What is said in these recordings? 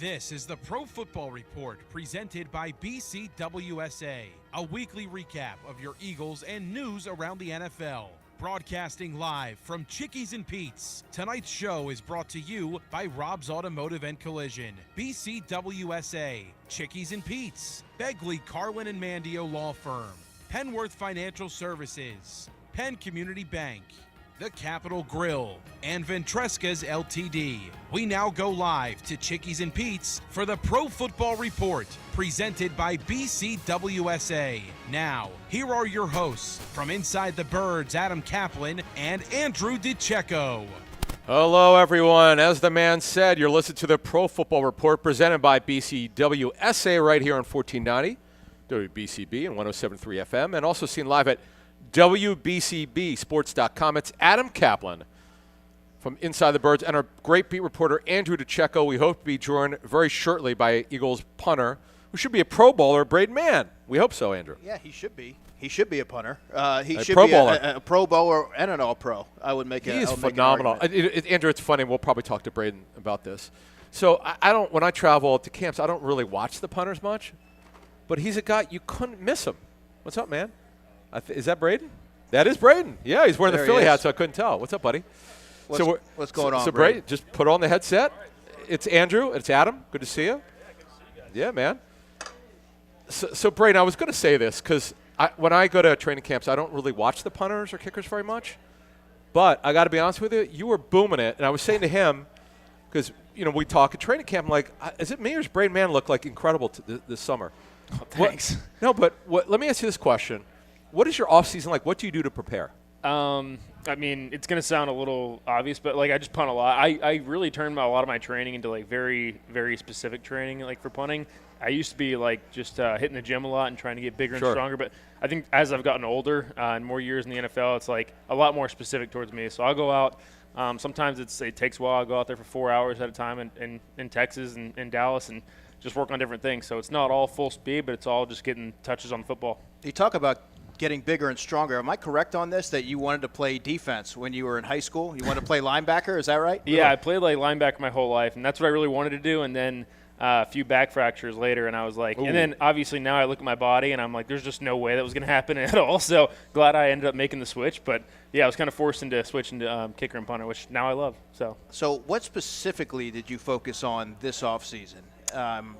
This is the Pro Football Report presented by BCWSA, a weekly recap of your Eagles and news around the NFL. Broadcasting live from Chickies and Pete's, tonight's show is brought to you by Rob's Automotive and Collision, BCWSA, Chickies and Pete's, Begley, Carlin and Mandio Law Firm, Penworth Financial Services, Penn Community Bank, The Capitol Grill, and Ventresca's LTD. We now go live to Chickies and Pete's for the Pro Football Report, presented by BCWSA. Now, here are your hosts from Inside the Birds, Adam Caplan and Andrew DiCecco. Hello, everyone. As the man said, you're listening to the Pro Football Report presented by BCWSA right here on 1490, WBCB and 107.3 FM, and also seen live at WBCBsports.com. It's Adam Caplan from Inside the Birds and our great beat reporter, Andrew DiCecco. We hope to be joined very shortly by Eagles punter, who should be a Pro Bowler, Braden Mann. We hope so, Andrew. Yeah, he should be. He should be a punter. He should Pro be Bowler. a Pro Bowler and an All-Pro. I would make it. He is phenomenal. Andrew, it's funny. We'll probably talk to Braden about this. So I don't. When I travel to camps, I don't really watch the punters much. But he's a guy, you couldn't miss him. What's up, man? Is that Braden? That is Braden. Yeah, he's wearing the Philly hat, so I couldn't tell. What's up, buddy? What's going on, So Braden, just put on the headset. It's Andrew. It's Adam. Good to see you. Yeah, man. So Braden, I was going to say this because when I go to training camps, I don't really watch the punters or kickers very much. But I got to be honest with you, you were booming it. And I was saying to him, because we talk at training camp, I'm like, is it me or does Braden Mann look like incredible this summer? Oh, thanks. Let me ask you this question. What is your off season like? What do you do to prepare? I mean, it's going to sound a little obvious, but I just punt a lot. I really turned a lot of my training into very, very specific training, for punting. I used to be just hitting the gym a lot and trying to get bigger and stronger. But I think as I've gotten older and more years in the NFL, it's a lot more specific towards me. So I'll go out. Sometimes it takes a while. I'll go out there for 4 hours at a time in Texas and in Dallas and just work on different things. So it's not all full speed, but it's all just getting touches on the football. You talk about getting bigger and stronger. Am I correct on this, that you wanted to play defense when you were in high school? You wanted to play linebacker, is that right? Yeah, I played linebacker my whole life, and that's what I really wanted to do. And then a few back fractures later, and I was like, and then obviously now I look at my body, and I'm like, there's just no way that was going to happen at all. So glad I ended up making the switch. But, yeah, I was kind of forced into switching to kicker and punter, which now I love. So what specifically did you focus on this offseason,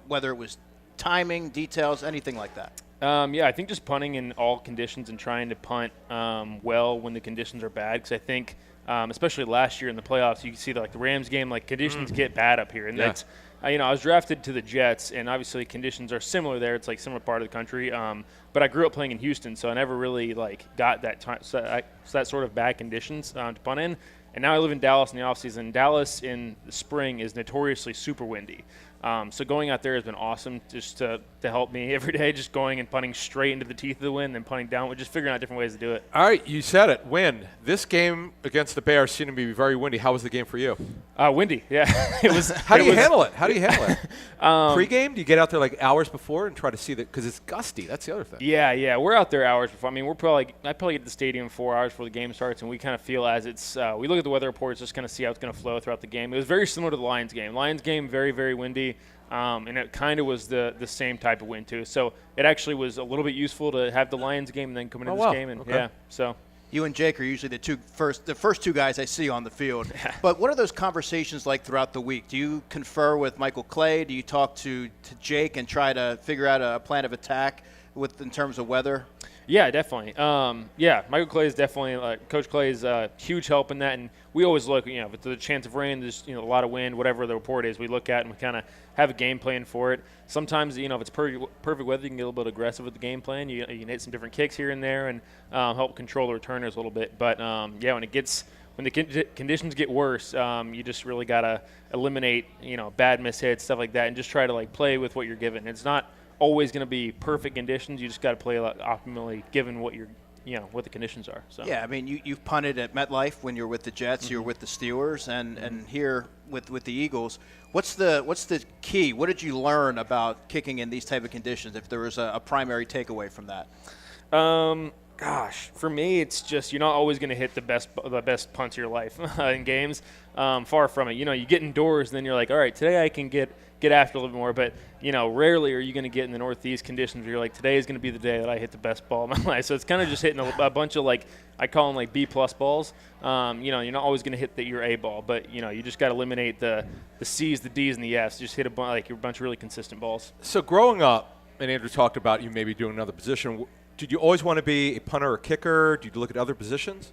whether it was timing, details, anything like that? Yeah, I think just punting in all conditions and trying to punt well when the conditions are bad. Because I think, especially last year in the playoffs, you can see the Rams game, conditions get bad up here. And that's, I was drafted to the Jets, and obviously conditions are similar there. It's similar part of the country. But I grew up playing in Houston, so I never really got that time, that sort of bad conditions to punt in. And now I live in Dallas in the offseason. Dallas in the spring is notoriously super windy. So going out there has been awesome just to help me every day, just going and punting straight into the teeth of the wind and punting down, just figuring out different ways to do it. All right, you said it, wind. This game against the Bears seemed to be very windy. How was the game for you? Windy, yeah. It was. How do you handle it? Pre-game? Do you get out there hours before and try to see that? Because it's gusty. That's the other thing. Yeah. We're out there hours before. I mean, I probably get to the stadium 4 hours before the game starts, and we kind of feel as it's we look at the weather reports, just kind of see how it's going to flow throughout the game. It was very similar to the Lions game. Lions game, very, very windy. And it kind of was the same type of wind, too. So it actually was a little bit useful to have the Lions game and then come into this game. And so. You and Jake are usually the first two guys I see on the field. But what are those conversations like throughout the week? Do you confer with Michael Clay? Do you talk to Jake and try to figure out a plan of attack in terms of weather? Yeah, definitely. Michael Clay is definitely Coach Clay is a huge help in that, and we always look. If there's a chance of rain, there's a lot of wind, whatever the report is, we look at and we kind of have a game plan for it. Sometimes if it's perfect weather, you can get a little bit aggressive with the game plan. You can hit some different kicks here and there and help control the returners a little bit. But when the conditions get worse, you just really gotta eliminate bad mishits, stuff like that, and just try to play with what you're given. It's not always going to be perfect conditions. You just got to play optimally given what what the conditions are. So yeah, I mean you've punted at MetLife when you're with the Jets, you're with the Steelers, and here with the Eagles. What's the key? What did you learn about kicking in these type of conditions? If there was a primary takeaway from that. Gosh, for me, it's just you're not always going to hit the best punts of your life in games. Far from it. You get indoors, and then you're like, all right, today I can get after a little bit more. But rarely are you going to get in the Northeast conditions where you're like, today is going to be the day that I hit the best ball of my life. So it's kind of just hitting a bunch of I call them B+ balls. You're not always going to hit your A ball, but you just got to eliminate the C's, the D's, and the F's. Just hit a bunch of really consistent balls. So growing up, and Andrew talked about you maybe doing another position. Did you always want to be a punter or kicker? Did you look at other positions?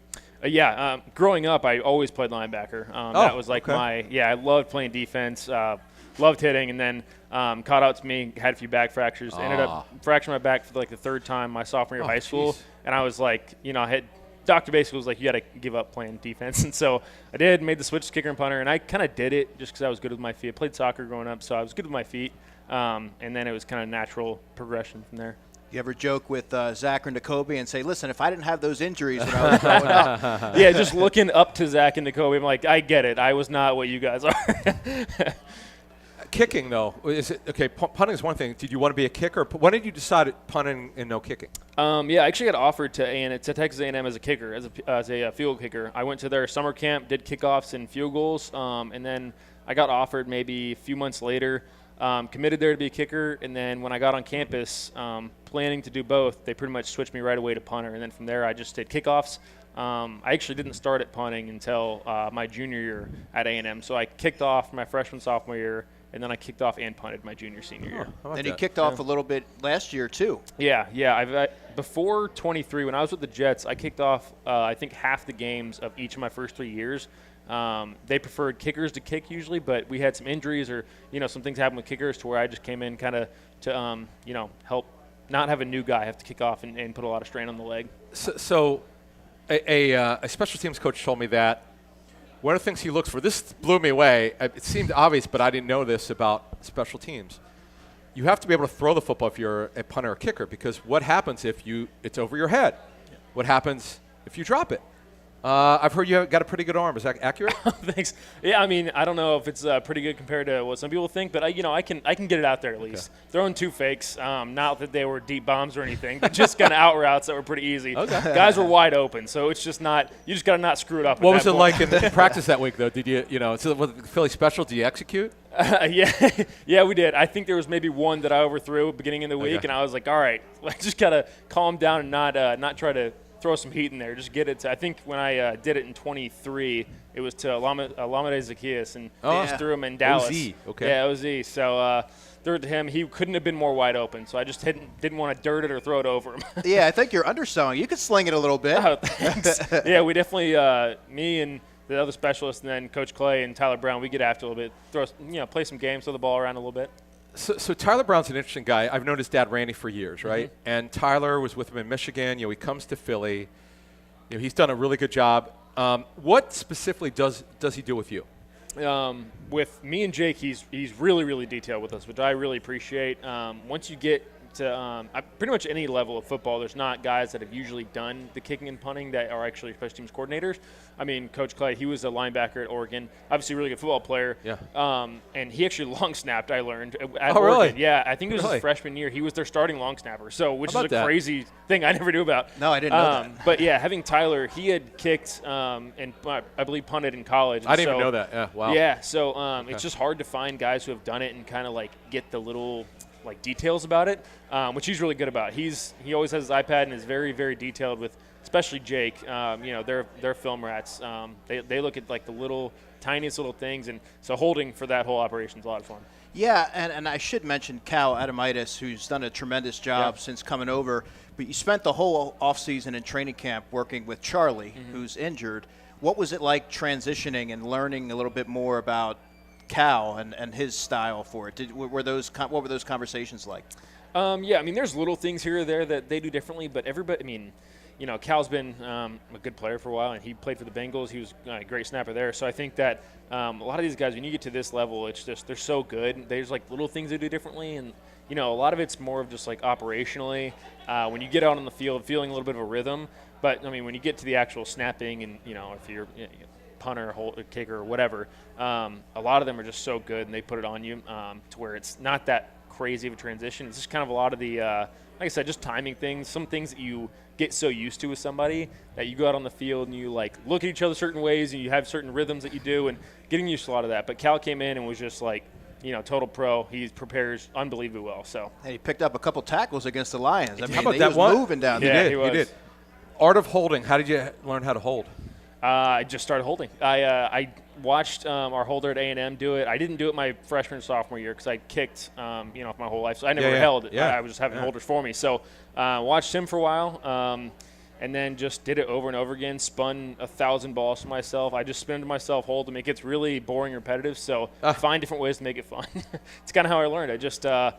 Growing up, I always played linebacker. That was I loved playing defense, loved hitting, and then caught out to me, had a few back fractures, ended up fracturing my back for the third time my sophomore year of high school, and I was doctor basically was like, you got to give up playing defense, and so I did, made the switch to kicker and punter, and I kind of did it just because I was good with my feet. I played soccer growing up, so I was good with my feet, and then it was kind of natural progression from there. You ever joke with Zach or Nakobe and say, listen, if I didn't have those injuries when I was growing up. Yeah, just looking up to Zach and Nakobe, I'm like, I get it. I was not what you guys are. Kicking, though, is it okay? Punting is one thing. Did you want to be a kicker? When did you decide punting and no kicking? I actually got offered to Texas A&M as a kicker, as a field kicker. I went to their summer camp, did kickoffs and field goals, and then I got offered maybe a few months later. Committed there to be a kicker, and then when I got on campus, planning to do both, they pretty much switched me right away to punter, and then from there I just did kickoffs. I actually didn't start at punting until my junior year at A&M, so I kicked off my freshman, sophomore year, and then I kicked off and punted my junior, senior year. Then he kicked off a little bit last year, too. Yeah. Before 23, when I was with the Jets, I kicked off, I think, half the games of each of my first 3 years. They preferred kickers to kick usually, but we had some injuries or, some things happened with kickers to where I just came in kind of to, help not have a new guy have to kick off and put a lot of strain on the leg. So a special teams coach told me that one of the things he looks for, this blew me away. It seemed obvious, but I didn't know this about special teams. You have to be able to throw the football if you're a punter or kicker, because what happens if it's over your head? What happens if you drop it? I've heard you got a pretty good arm. Is that accurate? Thanks. Yeah, I don't know if it's pretty good compared to what some people think, but I can get it out there at least. Okay. Throwing 2 fakes, not that they were deep bombs or anything, but just kind of out routes that were pretty easy. Okay. Guys were wide open, so it's just not. You just got to not screw it up. What was it like in practice that week, though? Did you, so with the Philly special, did you execute? Yeah, we did. I think there was maybe one that I overthrew beginning of the week, and I was like, all right, I just got to calm down and not try to throw some heat in there. Just get it to, I think when I did it in 23, it was to Alameda Zacchaeus, and just threw him in Dallas. OZ, okay. Yeah, OZ. So threw it to him. He couldn't have been more wide open, so I just didn't want to dirt it or throw it over him. Yeah, I think you're underselling. You could sling it a little bit. Oh, thanks. Yeah, we definitely, me and the other specialists, and then Coach Clay and Tyler Brown, we get after a little bit, play some games, throw the ball around a little bit. So Tyler Brown's an interesting guy. I've known his dad, Randy, for years, right? Mm-hmm. And Tyler was with him in Michigan. He comes to Philly. He's done a really good job. What specifically does he do with you? With me and Jake, he's really, really detailed with us, which I really appreciate. Once you get to pretty much any level of football, there's not guys that have usually done the kicking and punting that are actually special teams coordinators. Coach Clay, he was a linebacker at Oregon, obviously a really good football player. Yeah. And he actually long snapped, I learned, at Oregon. Really? Yeah, I think it was his freshman year. He was their starting long snapper, which is a crazy thing I never knew about. No, I didn't know that. But yeah, having Tyler, he had kicked and I believe punted in college. I didn't even know that. Yeah, wow. Yeah, so it's just hard to find guys who have done it and kind of get the little details about it, which he's really good about. He always has his iPad and is very, very detailed with, especially Jake. They're film rats. They look at the tiniest little things, and so holding for that whole operation is a lot of fun. Yeah, and I should mention Cal Adamitis, who's done a tremendous job since coming over. But you spent the whole offseason in training camp working with Charlie, who's injured. What was it like transitioning and learning a little bit more about Cal and his style for it? What were those conversations like? There's little things here or there that they do differently, but everybody, Cal's been a good player for a while, and he played for the Bengals. He was a great snapper there. So I think that a lot of these guys, when you get to this level, it's just they're so good. There's little things they do differently, and a lot of it's more of just operationally. When you get out on the field, feeling a little bit of a rhythm. But when you get to the actual snapping, and if you're punter, kicker, or whatever, a lot of them are just so good, and they put it on you to where it's not that crazy of a transition. It's just kind of a lot of the, like I said, just timing things, some things that you get so used to with somebody that you go out on the field and you like look at each other certain ways and you have certain rhythms that you do, and getting used to a lot of that. But Cal came in and was just like, total pro. He prepares unbelievably well. So and he picked up a couple tackles against the Lions. I mean, how about he that was one? moving down Yeah, there. he was. You did. Art of holding. How did you learn how to hold? I just started holding. I watched our holder at A&M do it. I didn't do it my freshman and sophomore year because I kicked, my whole life. So I never held. Yeah. I was just having holders for me. So watched him for a while. And then just did it over and over again, spun 1,000 balls to myself. I just spin to myself, hold them. It gets really boring and repetitive, so find different ways to make it fun. It's kind of how I learned. I just, I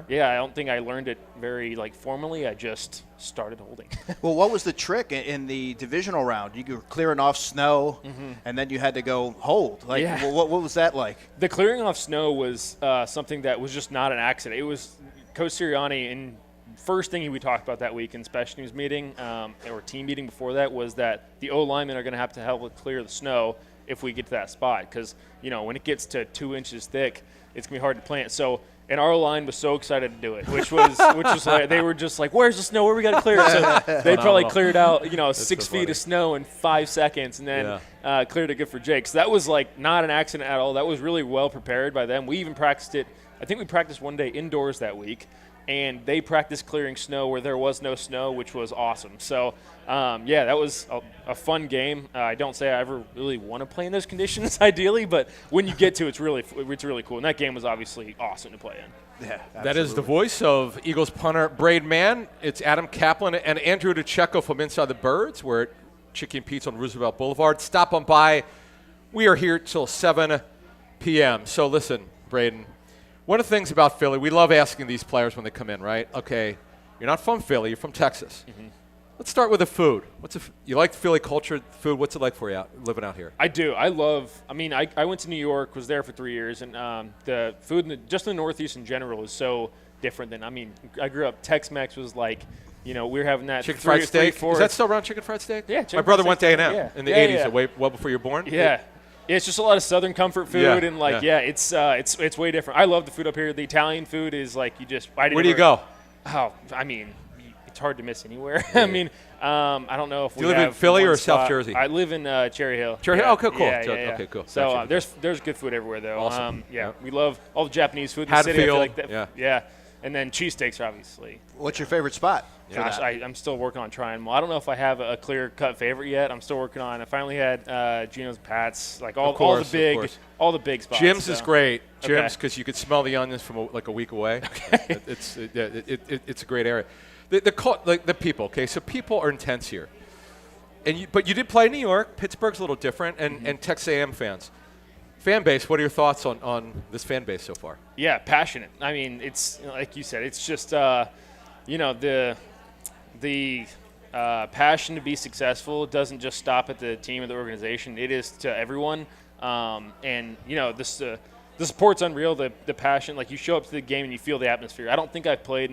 don't think I learned it very, formally. I just started holding. Well, what was the trick in the divisional round? You were clearing off snow, and then you had to go hold. What was that like? The clearing off snow was something that was just not an accident. It was Coach Sirianni in – first thing we talked about that week in special teams meeting or team meeting before that was that the O-linemen are going to have to help clear the snow if we get to that spot because, when it gets to 2 inches thick, it's going to be hard to plant. So, and our line was so excited to do it, which was like, they were just like, where's the snow? Where we got to clear it? So they probably cleared out, 6 feet of snow in 5 seconds and then cleared it good for Jake. So that was not an accident at all. That was really well prepared by them. We even practiced it. I think we practiced one day indoors that week. And they practiced clearing snow where there was no snow, which was awesome. So, that was a fun game. I don't say I ever really want to play in those conditions, ideally, but when you get to it, it's really cool. And that game was obviously awesome to play in. Yeah, that is the voice of Eagles punter Braden Mann. It's Adam Caplan and Andrew DiCecco from Inside the Birds. We're at Chicken Pete's on Roosevelt Boulevard. Stop on by. We are here till 7 p.m. So listen, Braden. One of the things about Philly, we love asking these players when they come in, right? Okay, you're not from Philly, you're from Texas. Mm-hmm. Let's start with the food. You like the Philly culture, food? What's it like for you living out here? I do. I went to New York, was there for 3 years, and the food just in the Northeast in general is so different than, I grew up, Tex-Mex was like, we were having that chicken fried steak. Is that still around chicken fried steak? Yeah. My brother went to A&M in the 80s, way well before you were born. Yeah. It's just a lot of Southern comfort food, and it's way different. I love the food up here. The Italian food is like Where do you go? Oh, it's hard to miss anywhere. I don't know if do you live in Philly or South Jersey? I live in Cherry Hill. Cherry Hill. Okay, cool. Yeah. Okay, cool. So there's good food everywhere though. Awesome. We love all the Japanese food in the city. I feel like that. Yeah. And then cheesesteaks are obviously. What's your favorite spot? Gosh, I'm still working on trying them. I don't know if I have a clear-cut favorite yet. I'm still working on. I finally had Gino's Pat's, all the big spots. Jim's is great. Jim's because you could smell the onions from a week away. Okay. It's a great area. The people. Okay, so people are intense here, but you did play in New York. Pittsburgh's a little different, and Texas A&M fans. Fan base, what are your thoughts on this fan base so far? Yeah, passionate. It's like you said, it's just the passion to be successful doesn't just stop at the team or the organization. It is to everyone, and the support's unreal. The passion, you show up to the game and you feel the atmosphere. I don't think I've played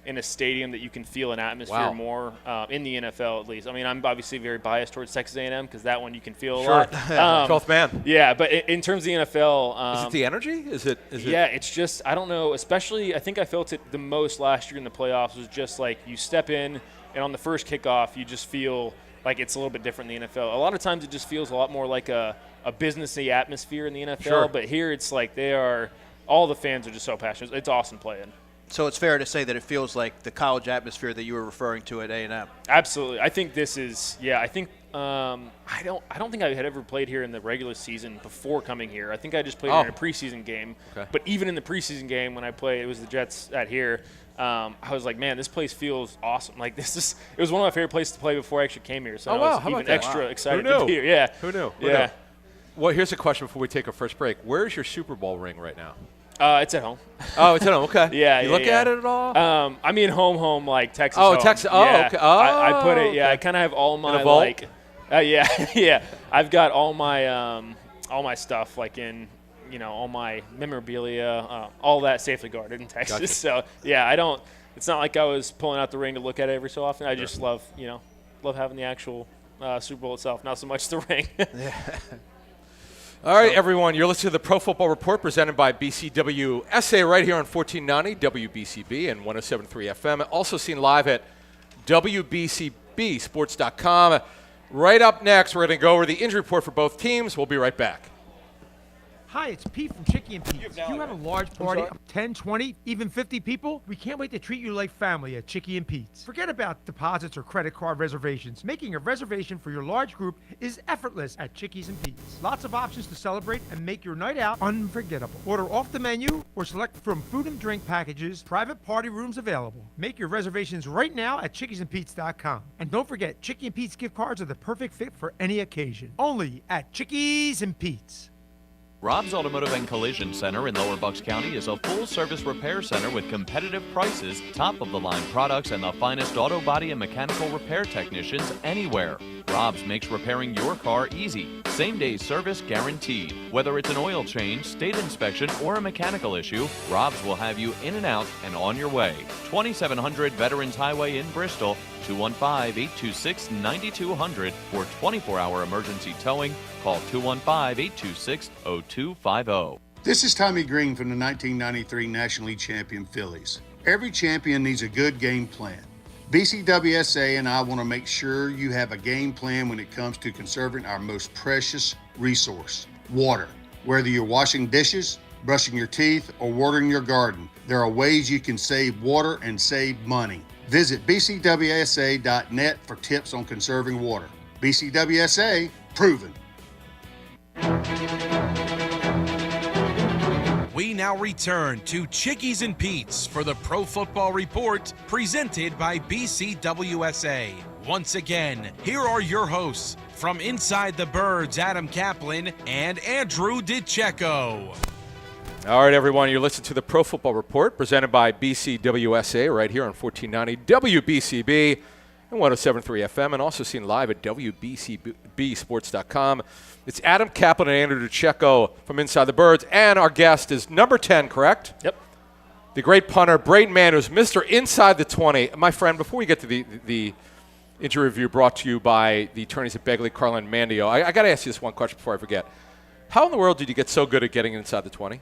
in a stadium that you can feel an atmosphere more in the NFL at least. I'm obviously very biased towards Texas A&M because that one you can feel a lot. 12th man. Yeah, but in terms of the NFL, is it the energy? Is it? Yeah, it's just I don't know. Especially I think I felt it the most last year in the playoffs was just you step in and on the first kickoff you just feel like it's a little bit different in the NFL. A lot of times it just feels a lot more like a businessy atmosphere in the NFL. Sure. But here it's all the fans are just so passionate. It's awesome playing. So it's fair to say that it feels like the college atmosphere that you were referring to at A&M. Absolutely. I think this is I think I don't think I had ever played here in the regular season before coming here. I think I just played here in a preseason game. Okay. But even in the preseason game when I played, it was the Jets at here. I was like, man, this place feels awesome. It was one of my favorite places to play before I actually came here. So I was even extra excited to be here. Yeah. Who knew? Yeah. Well, here's a question before we take our first break. Where's your Super Bowl ring right now? It's at home. Oh, it's at home. Okay. Yeah. You look at it at all? Home, Texas. Oh, home. Texas. Oh, yeah. okay. Oh, I put it. Okay. Yeah, I kind of have all my vault? yeah. I've got all my stuff in all my memorabilia, all that safely guarded in Texas. Gotcha. So yeah, it's not like I was pulling out the ring to look at it every so often. I just love having the actual Super Bowl itself, not so much the ring. All right, everyone, you're listening to the Pro Football Report presented by BCWSA right here on 1490 WBCB and 107.3 FM. Also seen live at WBCBsports.com. Right up next, we're going to go over the injury report for both teams. We'll be right back. Hi, it's Pete from Chicky and Pete's. Do you have a large party of 10, 20, even 50 people? We can't wait to treat you like family at Chicky and Pete's. Forget about deposits or credit card reservations. Making a reservation for your large group is effortless at Chicky's and Pete's. Lots of options to celebrate and make your night out unforgettable. Order off the menu or select from food and drink packages, private party rooms available. Make your reservations right now at chickiesanpete's.com. And don't forget, Chicky and Pete's gift cards are the perfect fit for any occasion. Only at Chicky's and Pete's. Rob's Automotive and Collision Center in Lower Bucks County is a full-service repair center with competitive prices, top-of-the-line products, and the finest auto body and mechanical repair technicians anywhere. Rob's makes repairing your car easy. Same-day service guaranteed. Whether it's an oil change, state inspection, or a mechanical issue, Rob's will have you in and out and on your way. 2700 Veterans Highway in Bristol, 215-826-9200 for 24-hour emergency towing. Call 215-826-0250. This is Tommy Green from the 1993 National League champion Phillies. Every champion needs a good game plan. BCWSA and I want to make sure you have a game plan when it comes to conserving our most precious resource, water. Whether you're washing dishes, brushing your teeth, or watering your garden, there are ways you can save water and save money. Visit bcwsa.net for tips on conserving water. BCWSA, proven. We now return to Chickies and Pete's for the Pro Football Report presented by BCWSA. Once again, here are your hosts from Inside the Birds, Adam Caplan and Andrew DiCecco. All right, everyone, you're listening to the Pro Football Report presented by BCWSA right here on 1490 WBCB and 107.3 FM, and also seen live at WBCBsports.com. It's Adam Caplan and Andrew DiCecco from Inside the Birds, and our guest is number 10, correct? Yep. The great punter, Braden Mann, who's Mr. Inside the 20. My friend, before we get to the injury review brought to you by the attorneys at Begley, Carlin, and Mandio, I got to ask you this one question before I forget. How in the world did you get so good at getting inside the 20?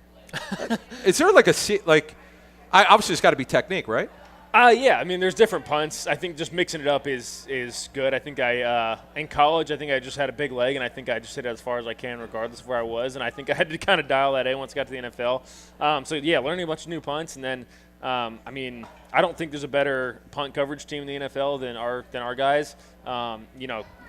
Is there obviously it's got to be technique, right? Yeah, I mean, there's different punts. I think just mixing it up is good. I think in college, I think I just had a big leg, and I think I just hit it as far as I can regardless of where I was, and I think I had to kind of dial that in once I got to the NFL. Learning a bunch of new punts, and then, I don't think there's a better punt coverage team in the NFL than our guys.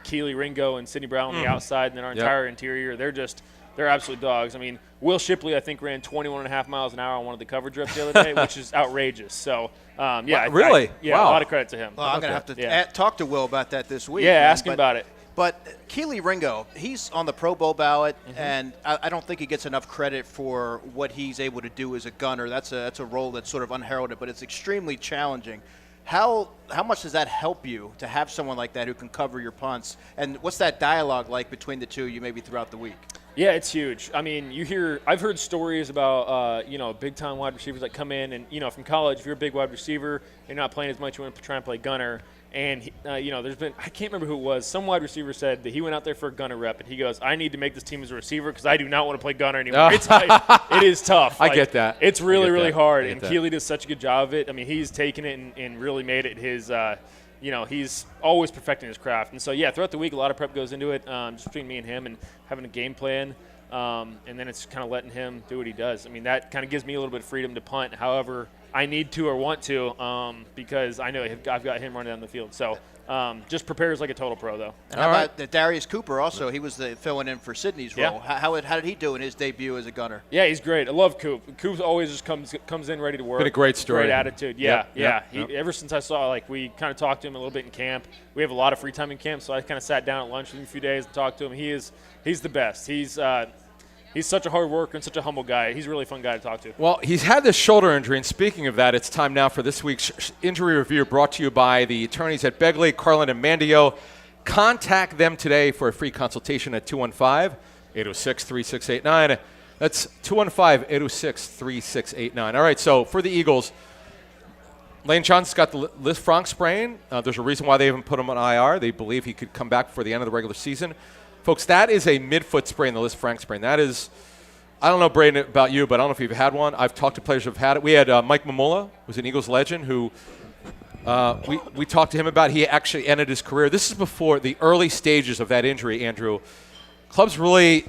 Keely, Ringo, and Sidney Brown on the outside, and then our entire interior, they're absolute dogs. I mean, Will Shipley, I think, ran 21.5 miles an hour on one of the coverage reps the other day, which is outrageous. So, really? Wow. A lot of credit to him. Well, I'm going to have to talk to Will about that this week. Yeah, ask him about it. But Keely Ringo, he's on the Pro Bowl ballot, and I don't think he gets enough credit for what he's able to do as a gunner. That's a role that's sort of unheralded, but it's extremely challenging. How much does that help you to have someone like that who can cover your punts? And what's that dialogue like between the two you maybe throughout the week? Yeah, it's huge. I mean, I've heard stories about, big-time wide receivers that come in and, from college, if you're a big wide receiver, you're not playing as much, you want to try and play gunner. And, there's been – I can't remember who it was. Some wide receiver said that he went out there for a gunner rep, and he goes, I need to make this team as a receiver because I do not want to play gunner anymore. It is tough. I get that. It's really, really hard, and Keely does such a good job of it. I mean, he's taken it and really made it his he's always perfecting his craft. And so, throughout the week, a lot of prep goes into it, just between me and him and having a game plan. And then it's kind of letting him do what he does. I mean, that kind of gives me a little bit of freedom to punt however I need to or want to because I know I've got him running down the field. So just prepares like a total pro, though. And how about Darius Cooper also? He was filling in for Sidney's role. How did he do in his debut as a gunner? Yeah, he's great. I love Coop. Coop always just comes in ready to work. Been a great story. Great attitude. Ever since I saw, we kind of talked to him a little bit in camp. We have a lot of free time in camp, so I kind of sat down at lunch with him a few days and talked to him. He's the best. He's such a hard worker and such a humble guy. He's a really fun guy to talk to. Well, he's had this shoulder injury, and speaking of that, it's time now for this week's injury review brought to you by the attorneys at Begley, Carlin, and Mandio. Contact them today for a free consultation at 215-806-3689. That's 215-806-3689. All right, so for the Eagles, Lane Johnson's got the Lisfranc sprain. There's a reason why they haven't put him on IR. They believe he could come back before the end of the regular season. Folks, that is a midfoot sprain, the Liz Frank sprain. That is, I don't know, Braden, about you, but I don't know if you've had one. I've talked to players who have had it. We had Mike Mamula, who's an Eagles legend, who we talked to him about. He actually ended his career. This is before the early stages of that injury, Andrew. Clubs really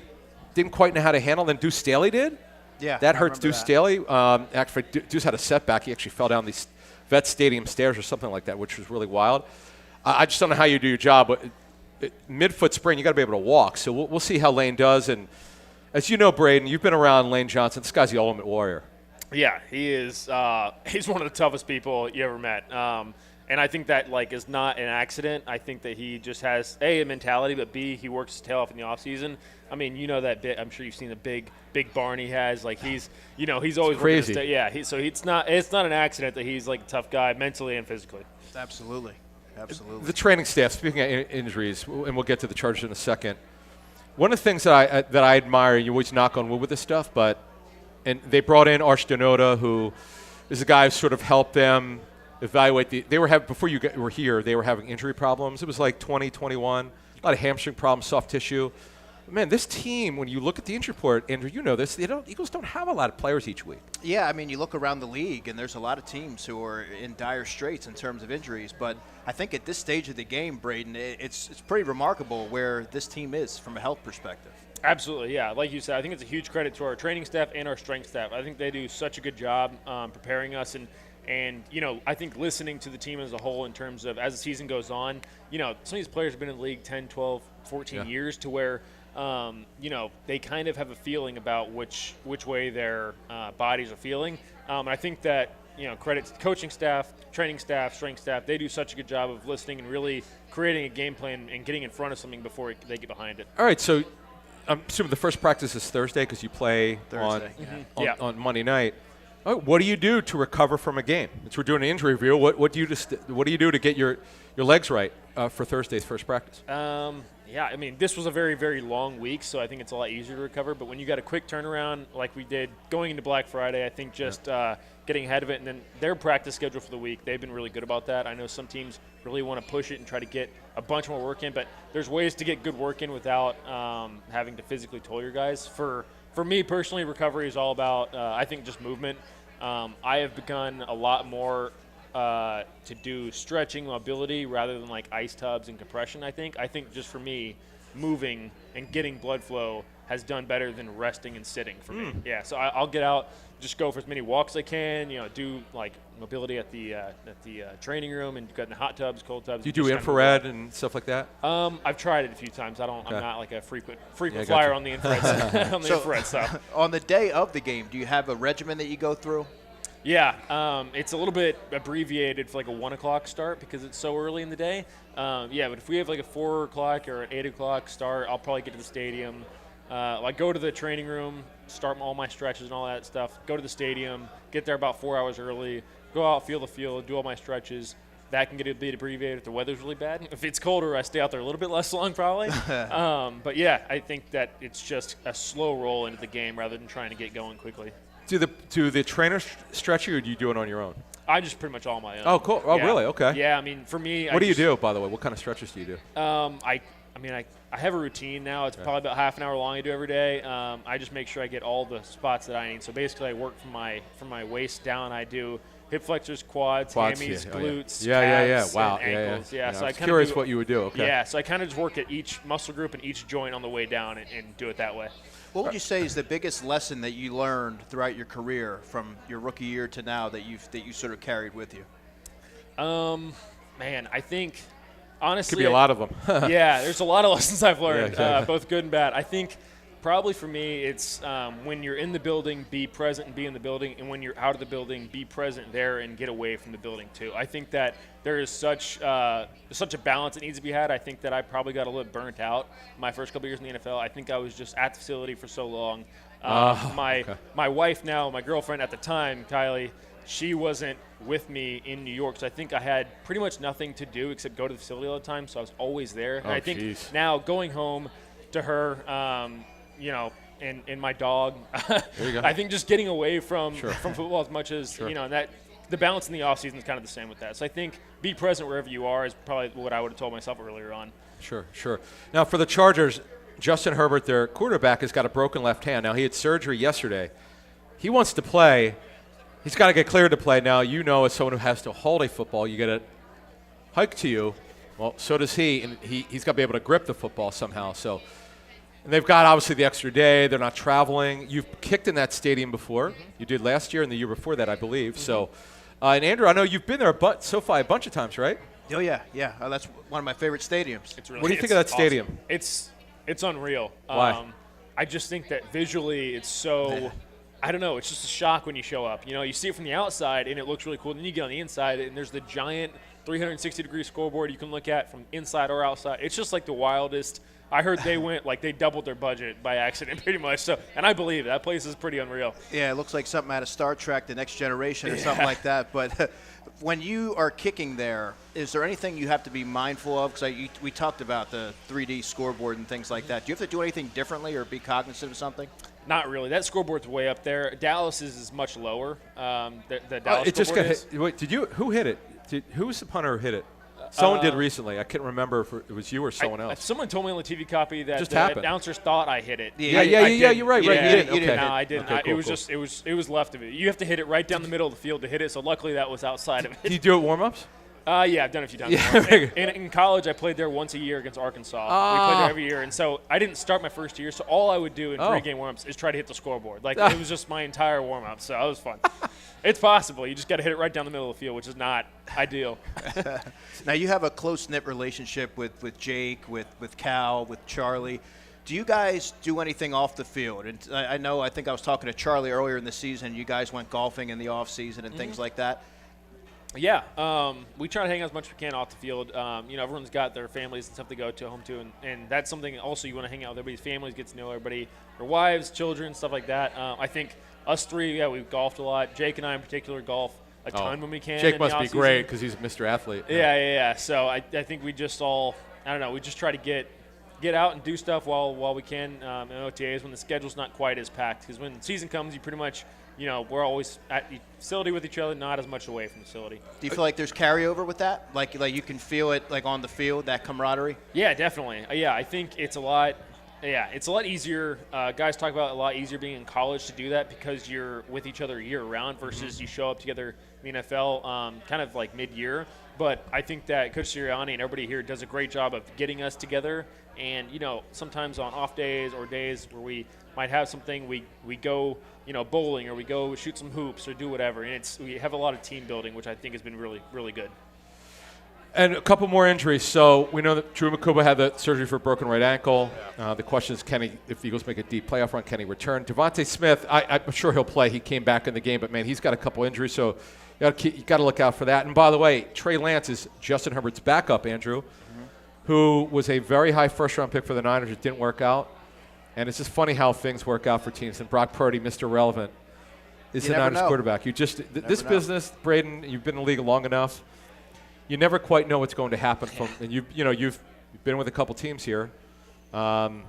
didn't quite know how to handle them. Deuce Staley did. Yeah, that hurts Deuce Staley. Actually, Deuce had a setback. He actually fell down these Vet Stadium stairs or something like that, which was really wild. I just don't know how you do your job. But midfoot sprain, you got to be able to walk. So we'll see how Lane does. And as you know, Braden, you've been around Lane Johnson. This guy's the ultimate warrior. Yeah, he is. He's one of the toughest people you ever met. And I think that is not an accident. I think that he just has A, mentality, but B, he works his tail off in the off season. I mean, you know that bit. I'm sure you've seen the big barn he has. He's always crazy. So it's not an accident that he's a tough guy mentally and physically. Absolutely. The training staff. Speaking of injuries, and we'll get to the Chargers in a second. One of the things that I admire, you always knock on wood with this stuff, and they brought in Arsh Denoda, who is a guy who sort of helped them evaluate they were having, before you were here, they were having injury problems. It was 2021, a lot of hamstring problems, soft tissue. Man, this team, when you look at the injury report, Andrew, you know this, Eagles don't have a lot of players each week. Yeah, I mean, you look around the league, and there's a lot of teams who are in dire straits in terms of injuries. But I think at this stage of the game, Braden, it's pretty remarkable where this team is from a health perspective. Absolutely, yeah. Like you said, I think it's a huge credit to our training staff and our strength staff. I think they do such a good job preparing us and I think listening to the team as a whole in terms of as the season goes on, some of these players have been in the league 10, 12, 14 years to where they kind of have a feeling about which way their bodies are feeling. And I think that, credit to coaching staff, training staff, strength staff, they do such a good job of listening and really creating a game plan and getting in front of something before they get behind it. All right, so I'm assuming the first practice is Thursday because you play on Monday night. Oh, what do you do to recover from a game? Since we're doing an injury review, what do you do to get your legs right for Thursday's first practice? Yeah, I mean, this was a very, very long week, so I think it's a lot easier to recover. But when you got a quick turnaround like we did going into Black Friday, I think just getting ahead of it, and then their practice schedule for the week, they've been really good about that. I know some teams really want to push it and try to get a bunch more work in, but there's ways to get good work in without having to physically toll your guys. For me personally, recovery is all about, I think, just movement. I have begun a lot more to do stretching, mobility, rather than ice tubs and compression, I think. I think just for me, moving and getting blood flow has done better than resting and sitting for me. Yeah, so I'll get out, just go for as many walks as I can, do mobility at the training room and get in the hot tubs, cold tubs. Do you do infrared and stuff like that? I've tried it a few times. I'm not a frequent flyer on the infrared infrared stuff. On the day of the game, do you have a regimen that you go through? Yeah, it's a little bit abbreviated for a 1 o'clock start because it's so early in the day. But if we have a 4 o'clock or an 8 o'clock start, I'll probably get to the stadium. Go to the training room, start all my stretches and all that stuff. Go to the stadium, get there about 4 hours early, go out, feel the field, do all my stretches. That can get a bit abbreviated if the weather's really bad. If it's colder, I stay out there a little bit less long probably. But yeah, I think that it's just a slow roll into the game rather than trying to get going quickly. Do the trainers stretch you, or do you do it on your own? I just pretty much all on my own. Oh, cool. Oh, yeah. Really? Okay. Yeah, I mean, for me, what do you do, by the way? What kind of stretches do you do? I have a routine now. It's probably about half an hour long I do every day. I just make sure I get all the spots that I need. So basically, I work from my waist down. I do hip flexors, quads, hammies, glutes, calves, Wow. and ankles. Yeah. So I was curious what you would do. Okay. Yeah, so I kind of just work at each muscle group and each joint on the way down and do it that way. What would you say is the biggest lesson that you learned throughout your career from your rookie year to now that you sort of carried with you? Man, I think honestly, could be a lot of them. Yeah, there's a lot of lessons I've learned, both good and bad. I think probably for me, it's when you're in the building, be present and be in the building, and when you're out of the building, be present there and get away from the building too. I think that there is such a balance that needs to be had. I think that I probably got a little burnt out my first couple years in the NFL. I think I was just at the facility for so long. My wife now, my girlfriend at the time, Kylie, she wasn't with me in New York, so I think I had pretty much nothing to do except go to the facility all the time, so I was always there. And I think now going home to her, and my dog, I think just getting away from football as much as, and that the balance in the offseason is kind of the same with that. So I think be present wherever you are is probably what I would have told myself earlier on. Sure. Now, for the Chargers, Justin Herbert, their quarterback, has got a broken left hand. Now, he had surgery yesterday. He wants to play. He's got to get cleared to play. Now, as someone who has to hold a football, you get it hiked to you. Well, so does he, and he's got to be able to grip the football somehow. So, and they've got, obviously, the extra day. They're not traveling. You've kicked in that stadium before. Mm-hmm. You did last year and the year before that, I believe. Mm-hmm. So, and Andrew, I know you've been there SoFi a bunch of times, right? Oh, yeah. That's one of my favorite stadiums. What do you think of that stadium? Awesome. It's unreal. Why? I just think that visually it's so I don't know, it's just a shock when you show up. You see it from the outside and it looks really cool. Then you get on the inside and there's the giant 360-degree scoreboard you can look at from inside or outside. It's just like the wildest. I heard they doubled their budget by accident pretty much. So, and I believe that place is pretty unreal. Yeah, it looks like something out of Star Trek, The Next Generation or something like that. But when you are kicking there, is there anything you have to be mindful of? Because we talked about the 3D scoreboard and things like that. Do you have to do anything differently or be cognizant of something? Not really. That scoreboard's way up there. Dallas is much lower. The Dallas it just got is. hit. Wait, who hit it? Who was the punter who hit it? Someone did recently. I can't remember if it was you or someone else. Someone told me on the TV copy that just the announcers thought I hit it. Yeah, you're right. You didn't. Okay. No, I Okay, didn't. cool, it was left of it. You have to hit it right down the middle of the field to hit it. So luckily that was outside of it. Did you do it warm-ups? Yeah, I've done it a few times. In college, I played there once a year against Arkansas. We played there every year, and so I didn't start my first year. So all I would do in pregame warm-ups is try to hit the scoreboard. It was just my entire warm-up. So it was fun. It's possible. You just got to hit it right down the middle of the field, which is not ideal. Now you have a close-knit relationship with Jake, with Cal, with Charlie. Do you guys do anything off the field? And I think I was talking to Charlie earlier in the season. You guys went golfing in the off season and things like that. Yeah, we try to hang out as much as we can off the field. Everyone's got their families and stuff to go to home to, and that's something also you want to hang out with everybody's families, get to know everybody, their wives, children, stuff like that. I think us three, we've golfed a lot. Jake and I in particular golf a ton when we can. Jake must be great because he's Mr. Athlete. Yeah. So I think we just all, we just try to get out and do stuff while we can in OTAs when the schedule's not quite as packed. Because when the season comes, you pretty much – we're always at the facility with each other, not as much away from the facility. Do you feel like there's carryover with that? Like you can feel it on the field, that camaraderie? Yeah, definitely. I think it's a lot. Yeah, it's a lot easier. Guys talk about a lot easier being in college to do that because you're with each other year round versus you show up together in the NFL kind of like mid-year. But I think that Coach Sirianni and everybody here does a great job of getting us together. And, sometimes on off days or days where we might have something, we go, bowling or we go shoot some hoops or do whatever. And we have a lot of team building, which I think has been really, really good. And a couple more injuries. So we know that Drew Makuba had the surgery for a broken right ankle. The question is, if the Eagles make a deep playoff run, can he return? Devontae Smith, I'm sure he'll play. He came back in the game, but, man, he's got a couple injuries, so you got to look out for that. And, by the way, Trey Lance is Justin Herbert's backup, Andrew, who was a very high first-round pick for the Niners. It didn't work out. And it's just funny how things work out for teams. And Brock Purdy, Mr. Relevant, is the Niners quarterback. This business, Braden, you've been in the league long enough. You never quite know what's going to happen and you've been with a couple teams here. When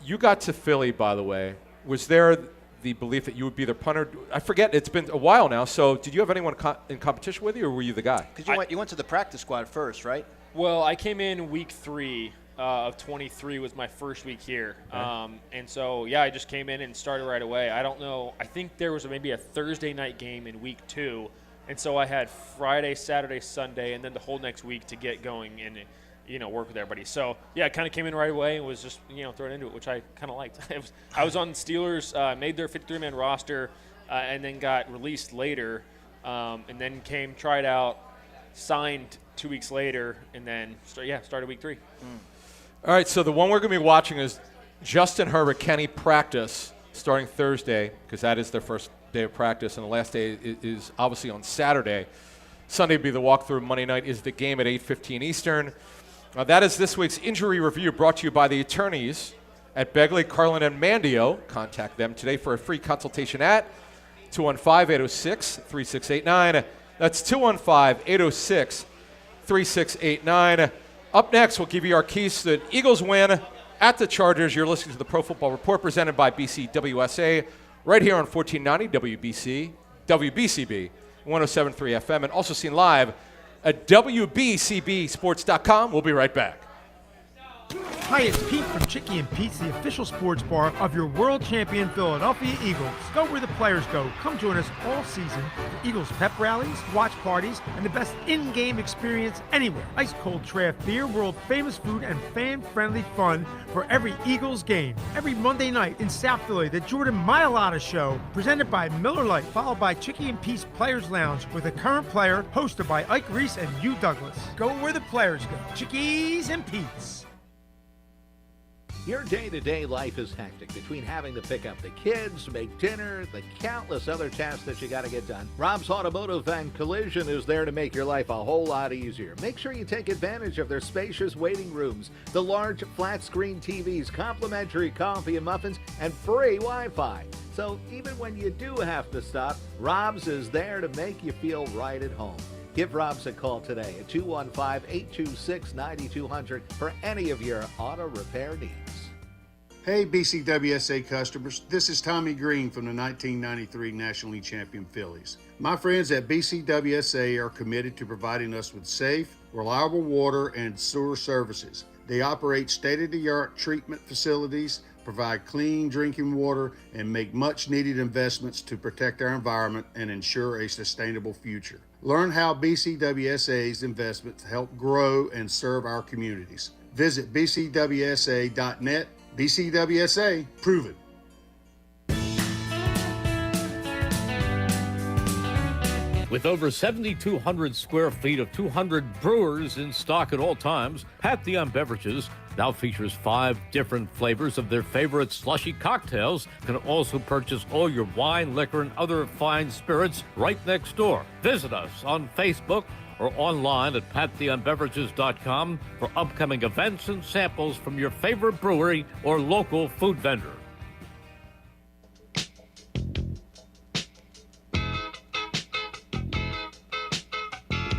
you got to Philly, by the way, was there the belief that you would be their punter? I forget. It's been a while now. So did you have anyone in competition with you, or were you the guy? Because you went to the practice squad first, right? Well, I came in week 3 of 23 was my first week here. Okay. And so, I just came in and started right away. I don't know. I think there was maybe a Thursday night game in week 2. And so I had Friday, Saturday, Sunday, and then the whole next week to get going and, work with everybody. So, I kind of came in right away and was just, thrown into it, which I kind of liked. I was on the Steelers, made their 53-man roster, and then got released later, and then tried out, signed 2 weeks later, and then, started week 3. All right, so the one we're going to be watching is Justin Herbert. Can he practice starting Thursday, because that is their first day of practice, and the last day is obviously on Saturday. Sunday will be the walkthrough. Monday night is the game at 8:15 Eastern. That is this week's injury review brought to you by the attorneys at Begley, Carlin, and Mandio. Contact them today for a free consultation at 215-806-3689. That's 215-806-3689. Up next, we'll give you our keys to the Eagles win at the Chargers. You're listening to the Pro Football Report presented by BCWSA right here on 1490 WBCB 107.3 FM, and also seen live at WBCBsports.com. We'll be right back. Hi, it's Pete from Chicky and Pete's, the official sports bar of your world champion Philadelphia Eagles. Go where the players go. Come join us all season for Eagles pep rallies, watch parties, and the best in-game experience anywhere. Ice cold draft beer, world famous food, and fan-friendly fun for every Eagles game. Every Monday night in South Philly, the Jordan Mailata Show, presented by Miller Lite, followed by Chicky and Pete's Players Lounge with a current player, hosted by Ike Reese and Hugh Douglas. Go where the players go. Chickies and Pete's. Your day-to-day life is hectic between having to pick up the kids, make dinner, the countless other tasks that you got to get done. Rob's Automotive and Collision is there to make your life a whole lot easier. Make sure you take advantage of their spacious waiting rooms, the large flat-screen TVs, complimentary coffee and muffins, and free Wi-Fi. So even when you do have to stop, Rob's is there to make you feel right at home. Give Rob's a call today at 215-826-9200 for any of your auto repair needs. Hey BCWSA customers, this is Tommy Green from the 1993 National League Champion Phillies. My friends at BCWSA are committed to providing us with safe, reliable water and sewer services. They operate state-of-the-art treatment facilities, provide clean drinking water, and make much-needed investments to protect our environment and ensure a sustainable future. Learn how BCWSA's investments help grow and serve our communities. Visit bcwsa.net. BCWSA, prove it. With over 7,200 square feet of 200 brewers in stock at all times, Pantheon Beverages now features 5 different flavors of their favorite slushy cocktails. You can also purchase all your wine, liquor, and other fine spirits right next door. Visit us on Facebook or online at pantheonbeverages.com for upcoming events and samples from your favorite brewery or local food vendor.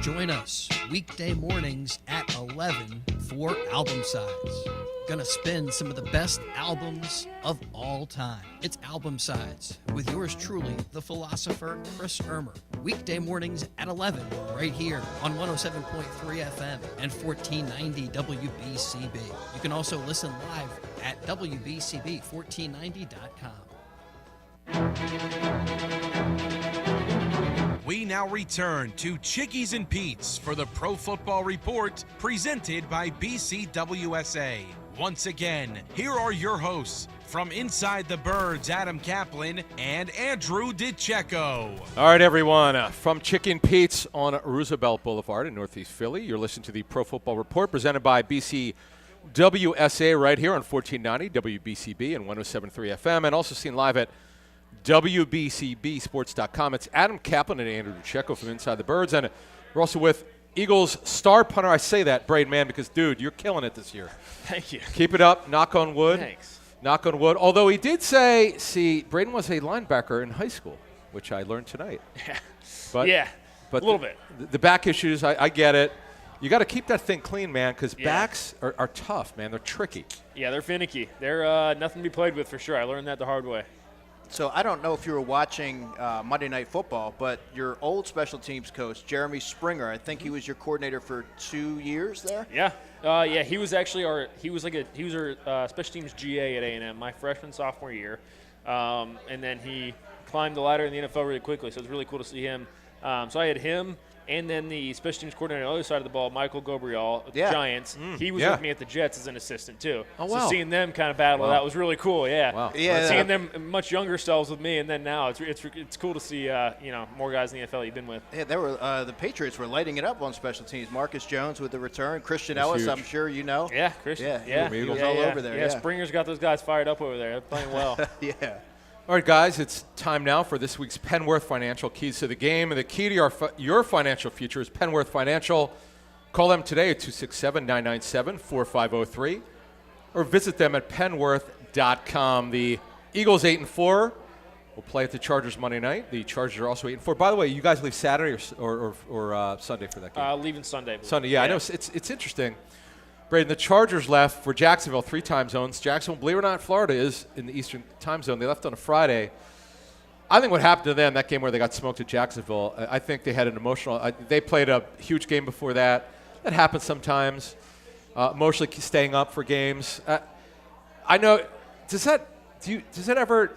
Join us weekday mornings at 11 for Album Sides. Gonna spin some of the best albums of all time. It's Album Sides with yours truly, the philosopher Chris Ermer. Weekday mornings at 11 right here on 107.3 FM and 1490 WBCB. You can also listen live at WBCB1490.com. We now return to Chickies and Pete's for the Pro Football Report presented by BCWSA. Once again, here are your hosts from Inside the Birds, Adam Caplan and Andrew DiCecco. All right, everyone, from Chicken Pete's on Roosevelt Boulevard in Northeast Philly, you're listening to the Pro Football Report presented by BCWSA right here on 1490 WBCB and 107.3 FM, and also seen live at WBCBsports.com. It's Adam Caplan and Andrew DiCecco from Inside the Birds, and we're also with Eagles star punter. I say that, Braden Mann, because, dude, you're killing it this year. Thank you. Keep it up. Knock on wood. Thanks. Knock on wood. Although he did say, Braden was a linebacker in high school, which I learned tonight. Yeah. But, yeah, but a little bit. The back issues, I get it. You got to keep that thing clean, man, because backs are tough, man. They're tricky. Yeah, they're finicky. They're nothing to be played with for sure. I learned that the hard way. So I don't know if you were watching Monday Night Football, but your old special teams coach, Jeremy Springer, I think he was your coordinator for 2 years there. Yeah, he was actually our special teams GA at A&M my freshman sophomore year, and then he climbed the ladder in the NFL really quickly. So it was really cool to see him. So I had him. And then the special teams coordinator on the other side of the ball, Michael Gabriel, with the Giants, he was with me at the Jets as an assistant too. Oh, wow. So seeing them kind of battle, that was really cool. Yeah, wow. Yeah. Seeing them much younger selves with me, and then now it's cool to see more guys in the NFL you've been with. Yeah, there were the Patriots were lighting it up on special teams. Marcus Jones with the return, Christian Ellis, huge. I'm sure you know. Yeah, Christian. Yeah, he was all over there. Yeah, Springer's got those guys fired up over there. They're playing well. Yeah. All right, guys, it's time now for this week's Penworth Financial Keys to the Game. And the key to your financial future is Penworth Financial. Call them today at 267-997-4503 or visit them at penworth.com. The Eagles 8-4 will play at the Chargers Monday night. The Chargers are also 8-4. By the way, you guys leave Saturday or Sunday for that game? Leaving Sunday. Sunday, yeah. I know it's interesting. Braden, the Chargers left for Jacksonville, 3 time zones. Jacksonville, believe it or not, Florida is in the Eastern time zone. They left on a Friday. I think what happened to them, that game where they got smoked at Jacksonville, I think they had an emotional – they played a huge game before that. That happens sometimes. emotionally staying up for games. I know. Does that ever?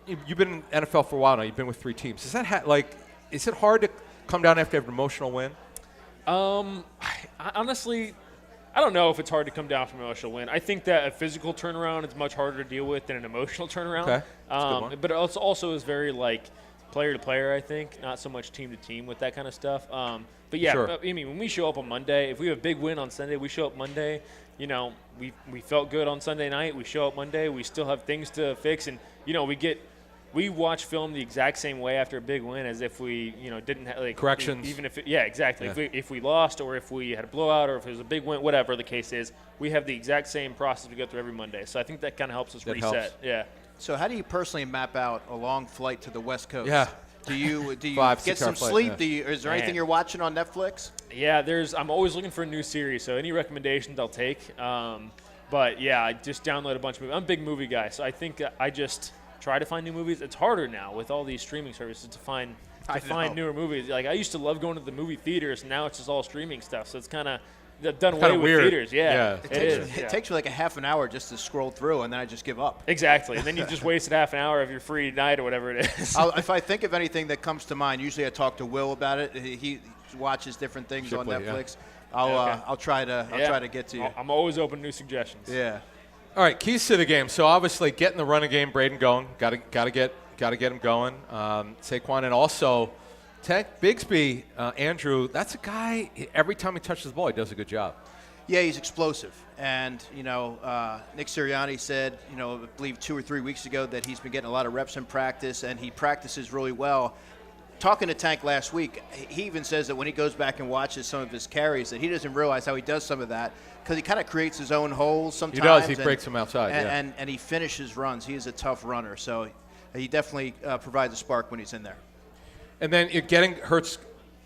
You've been in NFL for a while now. You've been with 3 teams. Does that is it hard to come down after an emotional win? Honestly, I don't know if it's hard to come down from an emotional win. I think that a physical turnaround is much harder to deal with than an emotional turnaround. Okay. That's a good one. But it also is very player to player, I think, not so much team to team with that kind of stuff. But yeah, Sure. I mean, when we show up on Monday, if we have a big win on Sunday, we show up Monday. We felt good on Sunday night. We show up Monday. We still have things to fix, and we watch film the exact same way after a big win as if we didn't have corrections. Even if exactly. Yeah. If we lost or if we had a blowout or if it was a big win, whatever the case is, we have the exact same process we go through every Monday. So I think that kind of helps us reset. Helps. Yeah. So how do you personally map out a long flight to the West Coast? Yeah. Do you 5, 6 get some hour flight, sleep? yeah. Is there anything you're watching on Netflix? Yeah, I'm always looking for a new series, so any recommendations I'll take. But yeah, I just download a bunch of movies. I'm a big movie guy, so I think I just try to find new movies. It's harder now with all these streaming services to find newer movies. I used to love going to the movie theaters, and now it's just all streaming stuff. So it's kind of done away with weird. theaters. Yeah, It takes you like a half an hour just to scroll through, and then I just give up. Exactly, and then you just wasted half an hour of your free night or whatever it is. If I think of anything that comes to mind, usually I talk to Will about it. He watches different things on Netflix. Yeah. I'll try to get to you. I'm always open to new suggestions. Yeah. All right, keys to the game. So obviously getting the running game, Braden going. Got to get him going. Saquon, and also Tank Bigsby, Andrew. That's a guy. Every time he touches the ball, he does a good job. Yeah, he's explosive. And, Nick Sirianni said, I believe 2 or 3 weeks ago that he's been getting a lot of reps in practice, and he practices really well. Talking to Tank last week, he even says that when he goes back and watches some of his carries that he doesn't realize how he does some of that because he kind of creates his own holes sometimes. He does. He breaks them outside. And he finishes runs. He is a tough runner. So he definitely provides a spark when he's in there. And then you're getting Hurts,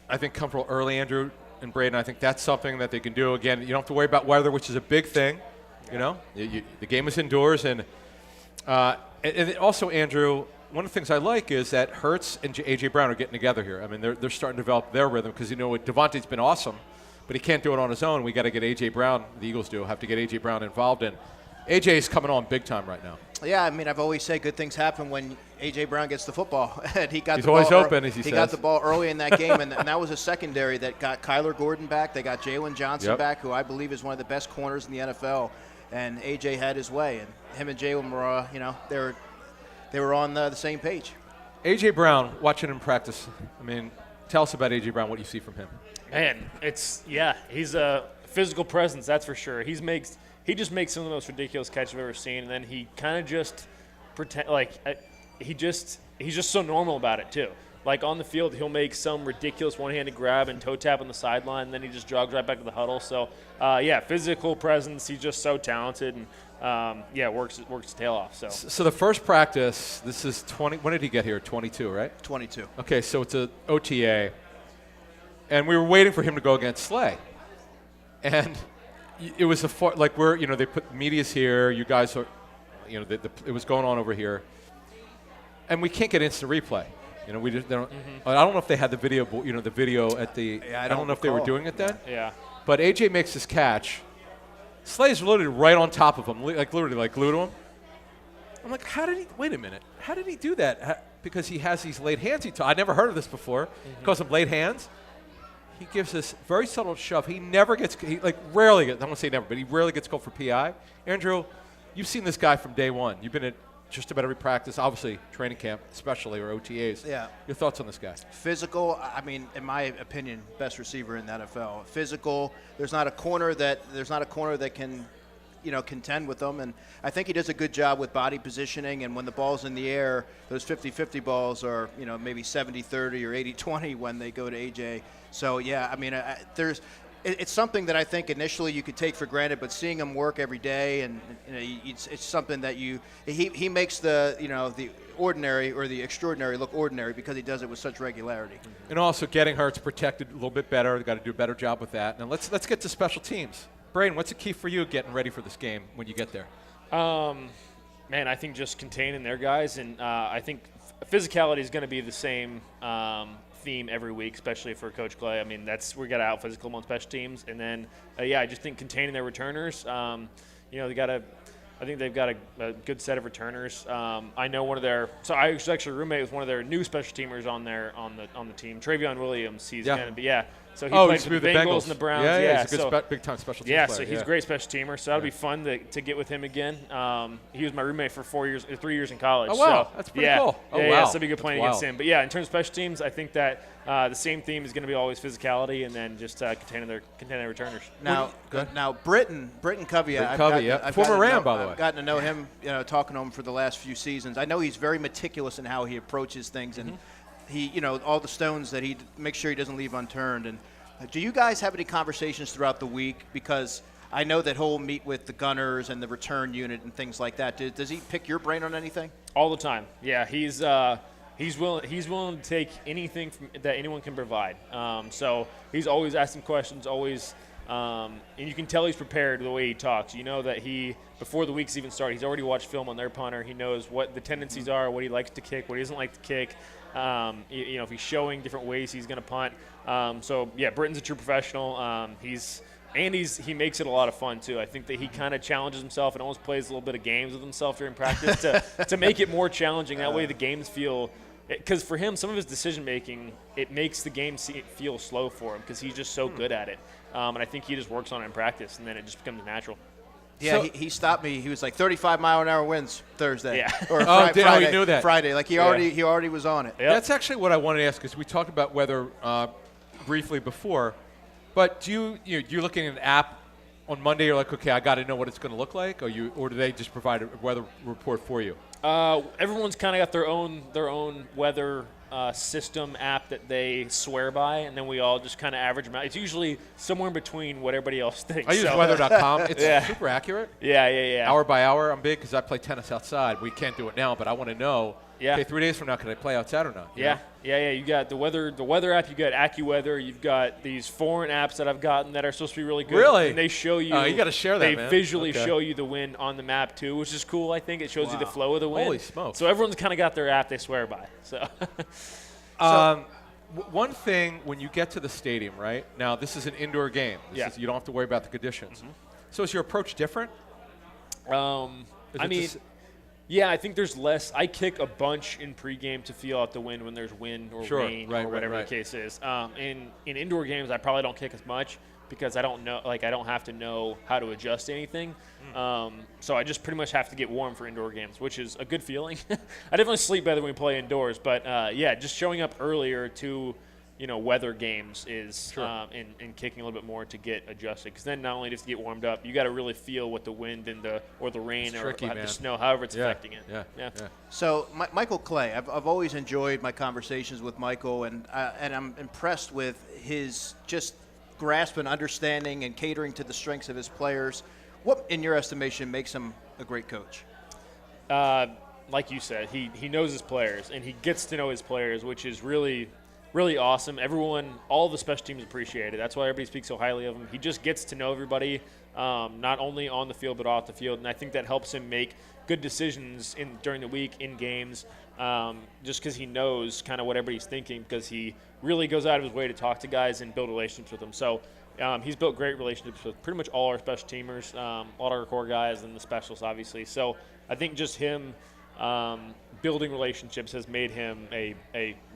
I think, comfortable early, Andrew and Braden. I think that's something that they can do. Again, you don't have to worry about weather, which is a big thing. The game is indoors. And also, Andrew, one of the things I like is that Hurts and A.J. Brown are getting together here. I mean, they're starting to develop their rhythm because, Devontae's been awesome, but he can't do it on his own. We got to get A.J. Brown, the Eagles have to get A.J. Brown involved in. A.J. is coming on big time right now. Yeah, I mean, I've always said good things happen when A.J. Brown gets the football. And He's always open, as he says. He got the ball early in that game, and that was a secondary that got Kyler Gordon back. They got Jalen Johnson back, who I believe is one of the best corners in the NFL. And A.J. had his way. And him and Jalen were, they were on the same page. A.J. Brown, watching him practice, I mean, tell us about A.J. Brown, what you see from him. Man, he's a physical presence, that's for sure. He just makes some of the most ridiculous catches I've ever seen, and then he kind of just pretend he's just so normal about it too. Like on the field, he'll make some ridiculous one-handed grab and toe tap on the sideline, and then he just jogs right back to the huddle. So, physical presence. He's just so talented, and works his tail off. So the first practice, this is 20. When did he get here? 22, right? 22. Okay, so it's a OTA, and we were waiting for him to go against Slay, and it was they put media's here. You guys are, it was going on over here, and we can't get instant replay. We just don't. Mm-hmm. I don't know if they had the video. The video at the. Yeah, I don't know if they were doing it then. Yeah. But AJ makes this catch. Slay's literally right on top of him, literally glued to him. I'm like, how did he? Wait a minute. How did he do that? Because he has these late hands. I never heard of this before. Mm-hmm. He calls them late hands. He gives this very subtle shove. He never gets. Rarely gets. I don't want to say never, but he rarely gets called for PI. Andrew, you've seen this guy from day one. You've been at just about every practice, obviously training camp especially, or OTAs. Yeah. Your thoughts on this guy? Physical, I mean, in my opinion, best receiver in the NFL. Physical, there's not a corner that can, contend with him. And I think he does a good job with body positioning. And when the ball's in the air, those 50-50 balls are, maybe 70-30 or 80-20 when they go to AJ. So, yeah, I mean, it's something that I think initially you could take for granted, but seeing him work every day, and it's something that he makes the ordinary or the extraordinary look ordinary because he does it with such regularity. And also getting Hurts protected a little bit better. They've got to do a better job with that. Now let's get to special teams. Braden, what's the key for you getting ready for this game when you get there? I think just containing their guys, and I think physicality is going to be the same theme every week, especially for Coach Clay. I mean, we got to out physical them on special teams, and then I just think containing their returners. I think they've got a good set of returners. I know one of their. So I was actually a roommate with one of their new special teamers on the team, Travion Williams. He's going to be So he played for the Bengals and the Browns. Yeah, he's a good big time special teams player. So he's a great special teamer. So that'll be fun to get with him again. He was my roommate for 3 years in college. Oh wow, so, that's pretty cool. So it'll be good playing against him. But in terms of special teams, I think that the same theme is going to be always physicality and then just containing their returners. Now Britton Covey, former Ram, by the way. I've gotten to know him, talking to him for the last few seasons. I know he's very meticulous in how he approaches things, and he, all the stones that he makes sure he doesn't leave unturned. And do you guys have any conversations throughout the week? Because I know that he'll meet with the gunners and the return unit and things like that. Does he pick your brain on anything? All the time. Yeah, he's willing to take anything that anyone can provide. So he's always asking questions, always, and you can tell he's prepared the way he talks. You know that before the week's even started, he's already watched film on their punter. He knows what the tendencies are, what he likes to kick, what he doesn't like to kick. If he's showing different ways he's going to punt. Britton's a true professional. He makes it a lot of fun too. I think that he kind of challenges himself and almost plays a little bit of games with himself during practice to make it more challenging. That way the games feel, because for him, some of his decision making, it makes the game feel slow for him because he's just so good at it. And I think he just works on it in practice, and then it just becomes natural. Yeah, he stopped me. He was like 35-mile-an-hour winds Thursday. Yeah. Or Friday. He knew that. Friday. Like he already was on it. Yep. That's actually what I wanted to ask, because we talked about weather briefly before. But you're looking at an app on Monday. You're like, okay, I got to know what it's going to look like, or do they just provide a weather report for you? Everyone's kind of got their own weather system app that they swear by, and then we all just kind of average them out. It's usually somewhere in between what everybody else thinks. I use weather.com. It's super accurate. Yeah. Hour by hour, I'm big because I play tennis outside. We can't do it now, but I want to know. Yeah. Okay, 3 days from now, can I play outside or not? Yeah. You got the weather app. You got AccuWeather. You've got these foreign apps that I've gotten that are supposed to be really good. Really? And they show you. You got to share that. They man. visually show you the wind on the map too, which is cool. I think it shows you the flow of the wind. Holy smokes! So everyone's kind of got their app they swear by. So. One thing when you get to the stadium, right now, this is an indoor game. You don't have to worry about the conditions. Mm-hmm. So is your approach different? I think there's less. I kick a bunch in pregame to feel out the wind when there's wind or rain or whatever the case is. In indoor games, I probably don't kick as much because I don't know. Like I don't have to know how to adjust anything. So I just pretty much have to get warm for indoor games, which is a good feeling. I definitely sleep better when we play indoors, but just showing up earlier to weather games is and kicking a little bit more to get adjusted, because then not only just to get warmed up, you got to really feel what the wind and the rain or the snow, however it's affecting it. Yeah. So Michael Clay, I've always enjoyed my conversations with Michael, and I'm impressed with his just grasp and understanding and catering to the strengths of his players. What, in your estimation, makes him a great coach? Like you said, he knows his players and he gets to know his players, which is really awesome. All the special teams appreciate it. That's why everybody speaks so highly of him. He just gets to know everybody, not only on the field but off the field, and I think that helps him make good decisions during the week in games, just because he knows kind of what everybody's thinking, because he really goes out of his way to talk to guys and build relationships with them. So he's built great relationships with pretty much all our special teamers, all our core guys, and the specialists, obviously. So I think just him building relationships has made him a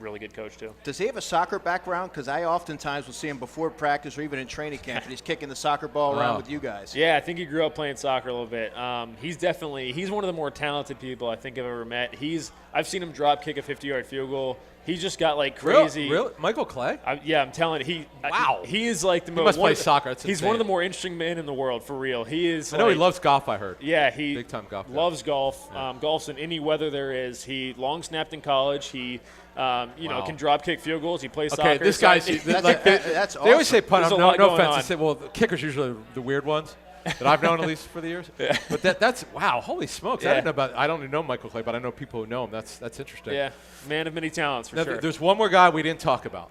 really good coach too. Does he have a soccer background? Because I oftentimes will see him before practice or even in training camp, and he's kicking the soccer ball around with you guys. Yeah, I think he grew up playing soccer a little bit. He's one of the more talented people I think I've ever met. I've seen him drop kick a 50-yard field goal. He's just got like crazy. Really? Michael Clay? I'm telling you, he is like the most. He must play soccer. That's he's insane. one of the more interesting men in the world, for real. He is. I know he loves golf. I heard. Yeah, he big time golf. Loves golf. Golf's in any weather there is. He long snapped in college. He can drop kick field goals. He plays soccer. Okay, this guy's that's awesome. They always say punt. No offense. On. They say, well, the kickers usually the weird ones that I've known, at least for the years. Yeah. But that's wow, holy smokes! Yeah. I don't even know Michael Clay, but I know people who know him. That's interesting. Yeah, man of many talents for sure. There's one more guy we didn't talk about.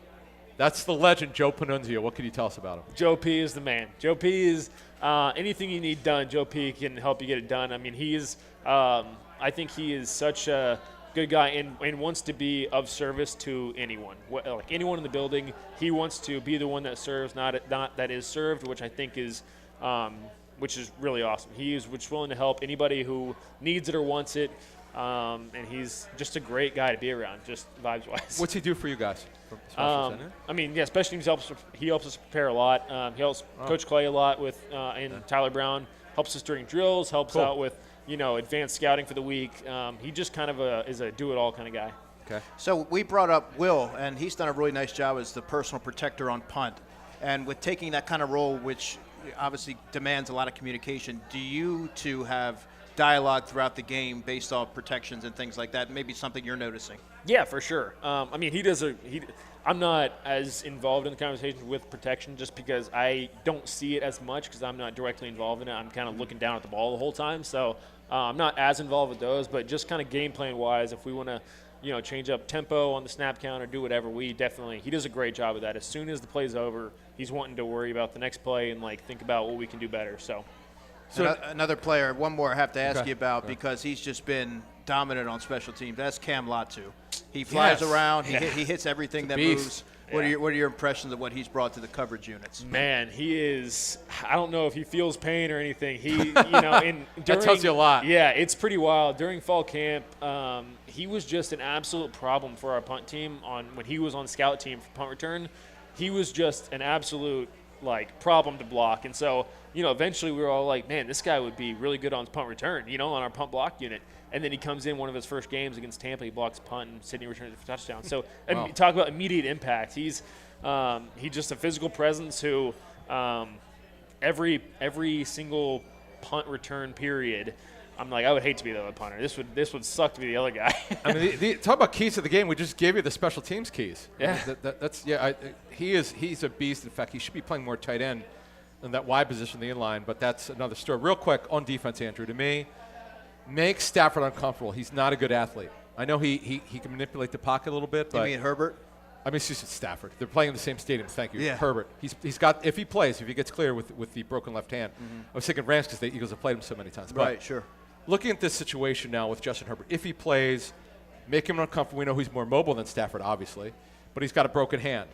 That's the legend, Joe Panunzio. What can you tell us about him? Joe P is the man. Joe P is anything you need done. Joe P can help you get it done. I mean, he is. I think he is such a good guy, and wants to be of service to anyone. Like anyone in the building, he wants to be the one that serves, not that is served, which I think is really awesome. He is willing to help anybody who needs it or wants it, and he's just a great guy to be around, just vibes-wise. What's he do for you guys? I mean, yeah, special teams he helps us prepare a lot. He helps Coach Clay a lot with, and Tyler Brown helps us during drills, helps out with, advanced scouting for the week. He just kind of is a do-it-all kind of guy. Okay. So we brought up Will, and he's done a really nice job as the personal protector on punt. And with taking that kind of role, which obviously demands a lot of communication, do you two have dialogue throughout the game based off protections and things like that? Maybe something you're noticing. Yeah, for sure. I mean, I'm not as involved in the conversation with protection just because I don't see it as much because I'm not directly involved in it. I'm kind of looking down at the ball the whole time. So I'm not as involved with those, but just kind of game plan wise, if we want to, change up tempo on the snap count or do whatever, he does a great job of that. As soon as the play's over, he's wanting to worry about the next play and think about what we can do better. So another player, one more I have to ask you about because he's just been dominant on special teams. That's Cam Latu. He flies around. He hits everything that moves. What are your impressions of what he's brought to the coverage units? Man, he is. I don't know if he feels pain or anything. That tells you a lot. Yeah, it's pretty wild. During fall camp, he was just an absolute problem for our punt team. When he was on the scout team for punt return, he was just an absolute problem to block. And so, eventually we were all like, man, this guy would be really good on punt return, on our punt block unit. And then he comes in one of his first games against Tampa. He blocks punt, and Sydney returns it for touchdown. So talk about immediate impact. He's just a physical presence who every single punt return period, I'm like, I would hate to be the other punter. This would suck to be the other guy. I mean, talk about keys to the game. We just gave you the special teams keys. Yeah, he's a beast. In fact, he should be playing more tight end in that wide position, the inline. But that's another story. Real quick on defense, Andrew. To me, make Stafford uncomfortable. He's not a good athlete. I know he can manipulate the pocket a little bit. But you mean Herbert? I mean, it's Stafford. They're playing in the same stadium. Thank you, yeah. Herbert. He's got if he gets clear with the broken left hand. Mm-hmm. I was thinking Rams because the Eagles have played him so many times. Right, sure. Looking at this situation now with Justin Herbert, if he plays, make him uncomfortable. We know he's more mobile than Stafford, obviously, but he's got a broken hand.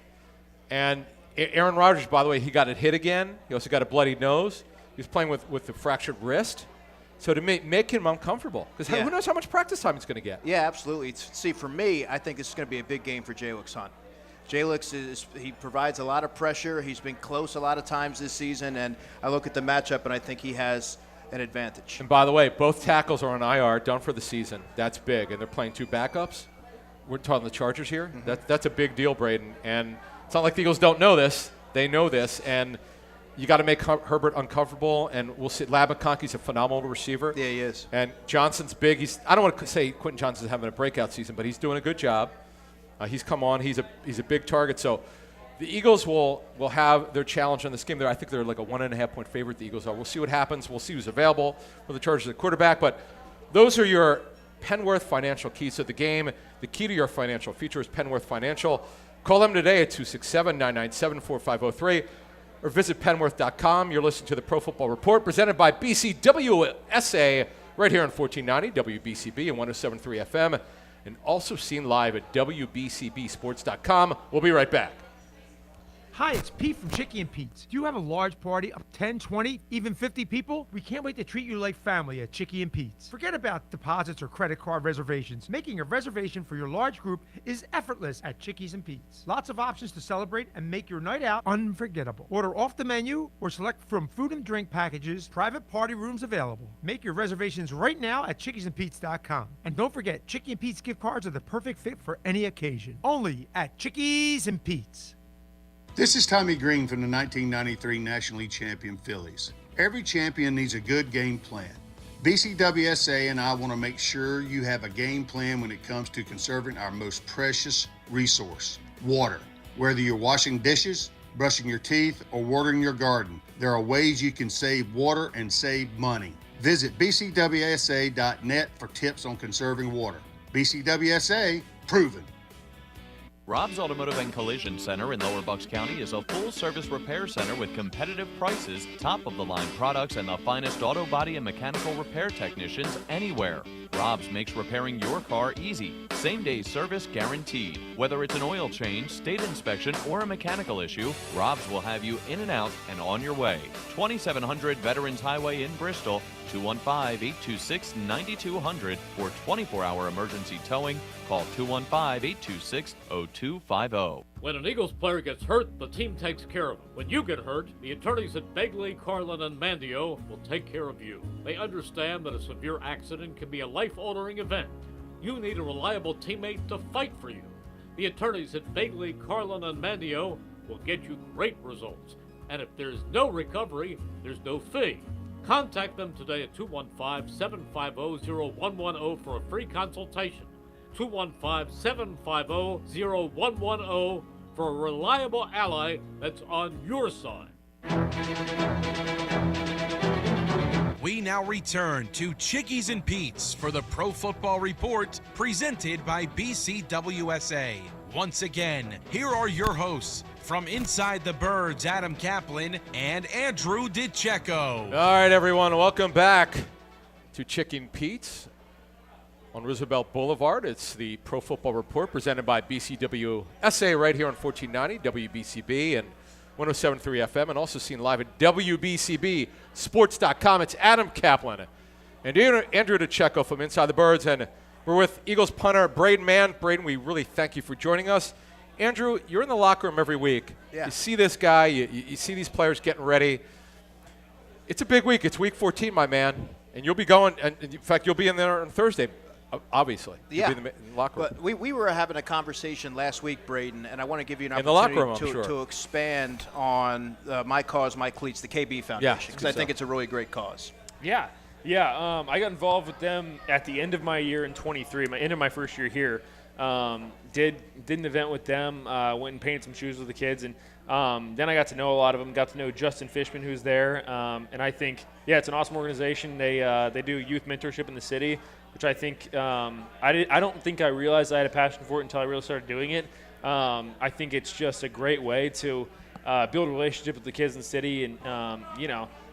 And Aaron Rodgers, by the way, he got it hit again. He also got a bloody nose. He was playing with a fractured wrist. So to make him uncomfortable, because who knows how much practice time he's going to get. Yeah, absolutely. See, for me, I think this is going to be a big game for Jalix Hunt. Jalix he provides a lot of pressure. He's been close a lot of times this season, and I look at the matchup, and I think he has an advantage. And by the way, both tackles are on IR, done for the season. That's big, and they're playing two backups. We're talking the Chargers here. Mm-hmm. That's a big deal, Braden. And it's not like the Eagles don't know this. They know this, and you got to make Herbert uncomfortable. And we'll see. Lab McConkey's a phenomenal receiver. Yeah, he is. And Johnson's big. I don't want to say Quentin Johnson's having a breakout season, but he's doing a good job. He's come on. He's a big target. So the Eagles will have their challenge on this game. I think they're like a 1.5-point favorite, the Eagles are. We'll see what happens. We'll see who's available for the Chargers at quarterback. But those are your Penworth financial keys to the game. The key to your financial future is Penworth Financial. Call them today at 267-997-4503 or visit penworth.com. You're listening to the Pro Football Report presented by BCWSA right here on 1490 WBCB and 107.3 FM and also seen live at WBCBsports.com. We'll be right back. Hi, it's Pete from Chicky and Pete's. Do you have a large party of 10, 20, even 50 people? We can't wait to treat you like family at Chicky and Pete's. Forget about deposits or credit card reservations. Making a reservation for your large group is effortless at Chickies and Pete's. Lots of options to celebrate and make your night out unforgettable. Order off the menu or select from food and drink packages. Private party rooms available. Make your reservations right now at chickiesandpete's.com. And don't forget, Chicky and Pete's gift cards are the perfect fit for any occasion. Only at Chickies and Pete's. This is Tommy Green from the 1993 National League champion Phillies. Every champion needs a good game plan. BCWSA and I want to make sure you have a game plan when it comes to conserving our most precious resource, water. Whether you're washing dishes, brushing your teeth, or watering your garden, there are ways you can save water and save money. Visit bcwsa.net for tips on conserving water. BCWSA, proven. Rob's Automotive and Collision Center in Lower Bucks County is a full-service repair center with competitive prices, top-of-the-line products, and the finest auto body and mechanical repair technicians anywhere. Rob's makes repairing your car easy. Same-day service guaranteed. Whether it's an oil change, state inspection, or a mechanical issue, Rob's will have you in and out and on your way. 2700 Veterans Highway in Bristol, 215-826-9200 for 24-hour emergency towing. Call 215-826-0250. When an Eagles player gets hurt, the team takes care of him. When you get hurt, the attorneys at Begley, Carlin, and Mandio will take care of you. They understand that a severe accident can be a life-altering event. You need a reliable teammate to fight for you. The attorneys at Begley, Carlin, and Mandio will get you great results. And if there's no recovery, there's no fee. Contact them today at 215-750-0110 for a free consultation. 215-750-0110 for a reliable ally that's on your side. We now return to Chickies and Pete's for the Pro Football Report presented by BCWSA. Once again, here are your hosts from Inside the Birds, Adam Caplan and Andrew DiCecco. All right, everyone, welcome back to Chicken Pete's on Roosevelt Boulevard. It's the Pro Football Report presented by BCWSA right here on 1490 WBCB and 107.3 FM, and also seen live at WBCBSports.com. It's Adam Caplan and Andrew DiCecco from Inside the Birds, and we're with Eagles punter Braden Mann. Braden, we really thank you for joining us. Andrew, you're in the locker room every week. Yeah. You see this guy. You see these players getting ready. It's a big week. It's week 14, my man, and you'll be going. And in fact, you'll be in there on Thursday. Obviously, yeah. You'll be in the locker room. But we were having a conversation last week, Braden, and I want to give you an in the locker opportunity room, to expand on My Cause, My Cleats, the KB Foundation, because I think it's a really great cause. Yeah. I got involved with them at the end of my year in 23, end of my first year here. Did an event with them, went and painted some shoes with the kids, and then I got to know a lot of them. Got to know Justin Fishman, who's there, and I think, it's an awesome organization. They do youth mentorship in the city, which I think I don't think I realized I had a passion for it until I really started doing it. I think it's just a great way to build a relationship with the kids in the city, and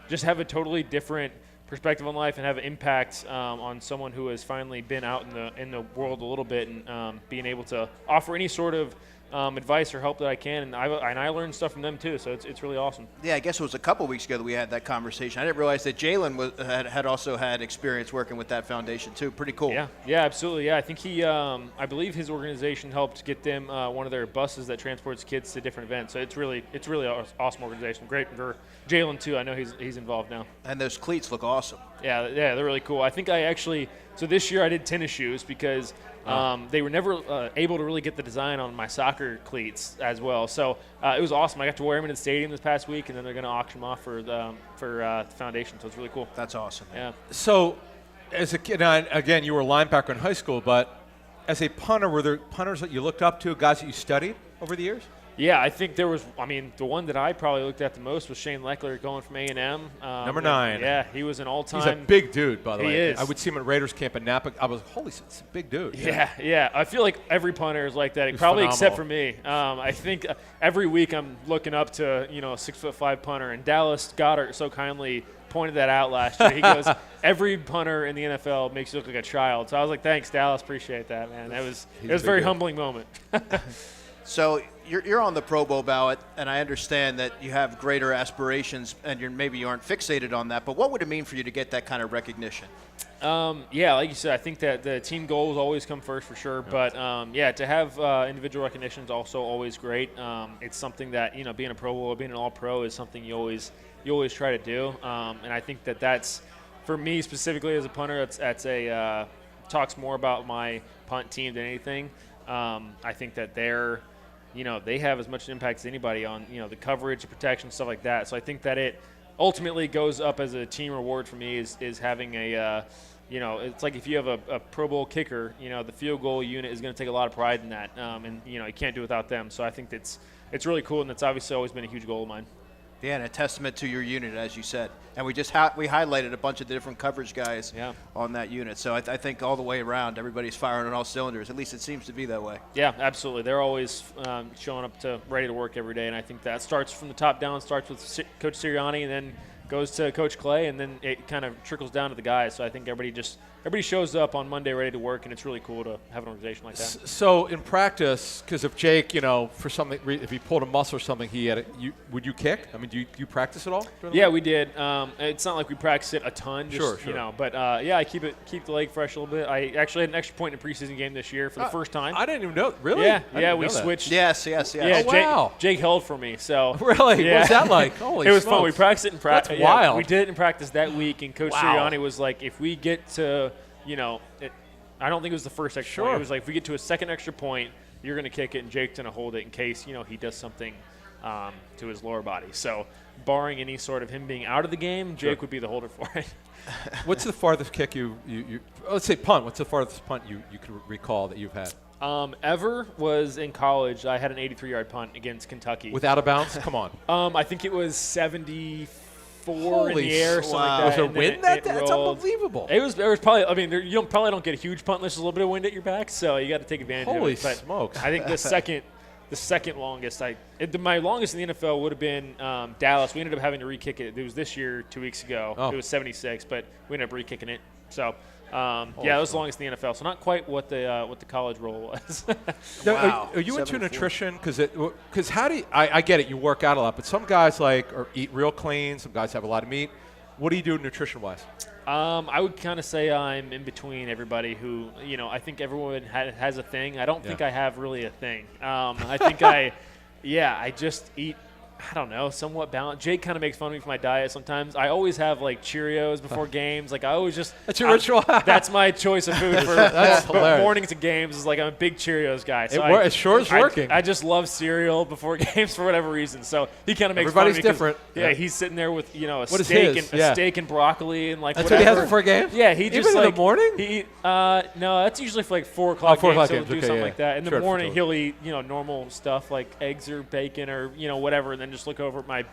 just have a totally different perspective on life and have an impact on someone who has finally been out in the world a little bit, and being able to offer any sort of advice or help that I can, and I learned stuff from them too, so it's really awesome. Yeah, I guess it was a couple weeks ago that we had that conversation. I didn't realize that Jalen had also had experience working with that foundation too. Pretty cool. Yeah, absolutely. Yeah, I think he, I believe his organization helped get them one of their buses that transports kids to different events. So it's really an awesome organization. Great for Jalen too. I know he's involved now. And those cleats look awesome. Yeah, they're really cool. I think so this year I did tennis shoes because they were never able to really get the design on my soccer cleats as well. So it was awesome. I got to wear them in the stadium this past week, and then they're going to auction them off for the foundation. So it's really cool. That's awesome. Yeah. So, as a kid, again, you were a linebacker in high school, but as a punter, were there punters that you looked up to, guys that you studied over the years? Yeah, I think there was. the one that I probably looked at the most was Shane Leckler going from A&M. Number 9. Yeah, he was an all-time. He's a big dude, by the way. He is. I would see him at Raiders camp in Napa. I was, holy, it's a big dude. Yeah. I feel like every punter is like that, He's probably phenomenal. except for me. I think every week I'm looking up to, a 6'5" punter, and Dallas Goddard so kindly pointed that out last year. He goes, every punter in the NFL makes you look like a child. So I was like, thanks, Dallas. Appreciate that, man. It was a very humbling moment. So you're on the Pro Bowl ballot, and I understand that you have greater aspirations, and maybe you aren't fixated on that. But what would it mean for you to get that kind of recognition? Like you said, I think that the team goals always come first for sure. But to have individual recognition is also always great. It's something that being a Pro Bowl, being an All-Pro is something you always try to do. And I think that's for me specifically as a punter. That's talks more about my punt team than anything. I think that they have as much impact as anybody on, the coverage, the protection, stuff like that. So I think that it ultimately goes up as a team reward for me is having it's like if you have a Pro Bowl kicker, the field goal unit is going to take a lot of pride in that. And you can't do without them. So I think it's really cool, and it's obviously always been a huge goal of mine. Yeah, and a testament to your unit, as you said. And we highlighted a bunch of the different coverage guys on that unit. So I think all the way around, everybody's firing on all cylinders. At least it seems to be that way. Yeah, absolutely. They're always showing up ready to work every day. And I think that starts from the top down, starts with Coach Sirianni, and then goes to Coach Clay, and then it kind of trickles down to the guys. So I think everybody shows up on Monday ready to work, and it's really cool to have an organization like that. So in practice, because if Jake, for something, if he pulled a muscle or something, would you kick? I mean, do you practice at all? Yeah, we did. It's not like we practice it a ton, sure. But I keep the leg fresh a little bit. I actually had an extra point in a preseason game this year for the first time. I didn't even know. Really? Yeah, we switched. Yes. Yeah, oh, wow. Jake held for me. So really, yeah. what was that like? Holy it was smokes. fun. We practiced it in practice. That's wild. We did it in practice that week, and Coach Sirianni was like, if we get to, I don't think it was the first extra point. It was like, if we get to a second extra point, you're going to kick it, and Jake's going to hold it in case, he does something to his lower body. So barring any sort of him being out of the game, Jake would be the holder for it. What's the farthest kick you let's say punt. What's the farthest punt you can recall that you've had? Ever was in college. I had an 83-yard punt against Kentucky. With out of bounds? Come on. I think it was 74 in the air, something like that. Was there wind that day? That's unbelievable. It was probably. I mean, you probably don't get a huge punt unless there's a little bit of wind at your back, so you got to take advantage of it. Holy But smokes! I think the second longest. My longest in the NFL would have been Dallas. We ended up having to re-kick it. It was this year, 2 weeks ago. Oh. It was 76, but we ended up re-kicking it. So. It was the longest in the NFL, so not quite what the college role was. Now, are you into nutrition? Because how do you, I get it, you work out a lot, but some guys eat real clean, some guys have a lot of meat. What do you do nutrition-wise? I would kind of say I'm in between everybody who, I think everyone has a thing. I don't think I have really a thing. I think I just eat, I don't know, somewhat balanced. Jake kind of makes fun of me for my diet sometimes. I always have Cheerios before games. I always just that's your ritual. That's my choice of food for that's mornings to games. Is I'm a big Cheerios guy. So it sure is working. I just love cereal before games for whatever reason. So he kind of makes everybody's fun of me different. Yeah, he's sitting there with a steak and broccoli and that's whatever. what he has before games. Yeah, he just even in the morning. No, that's usually for 4 o'clock. 4 o'clock games. So he'll do something like that. In the morning, he'll eat normal stuff like eggs or bacon or whatever, and then just look over at my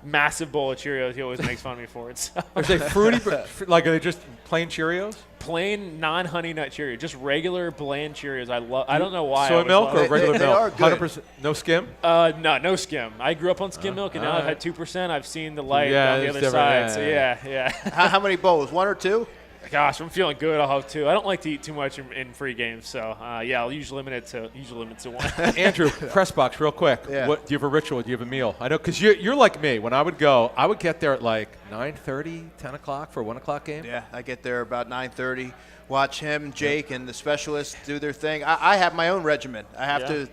massive bowl of Cheerios. He always makes fun of me for it. So. Are they fruity? Are they just plain Cheerios? Plain non-honey nut Cheerios, just regular bland Cheerios. I don't know why. Soy milk or regular they milk? Are good. 100%. No skim? No skim. I grew up on skim milk, and now I've had 2%. I've seen the light on the other side. So yeah. How many bowls? 1 or 2? Gosh, I'm feeling good. I'll have 2. I don't like to eat too much in free games, so I'll usually limit it to 1. Andrew, press box, real quick. Yeah. Do you have a ritual? Do you have a meal? I know because you're like me. When I would go, I would get there at 9:30, 10 o'clock for a 1 o'clock game. Yeah, I get there about 9:30. Watch him, Jake, and the specialists do their thing. I have my own regimen. I have to,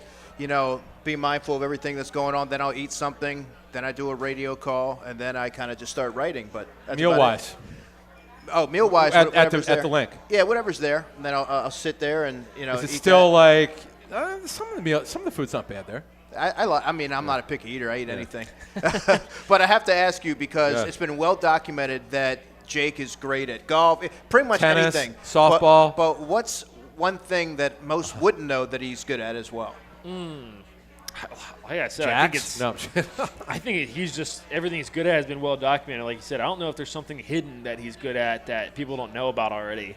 be mindful of everything that's going on. Then I'll eat something. Then I do a radio call, and then I kind of just start writing. But meal-wise. Oh, meal-wise, at whatever's the link. Yeah, whatever's there. And then I'll sit there and Is it eat still some of the food's not bad there. I'm not a picky eater. I eat anything. But I have to ask you because it's been well documented that Jake is great at golf, pretty much tennis, anything. softball. But what's one thing that most wouldn't know that he's good at as well? Like I said, I think he's just everything he's good at has been well documented. Like you said, I don't know if there's something hidden that he's good at that people don't know about already.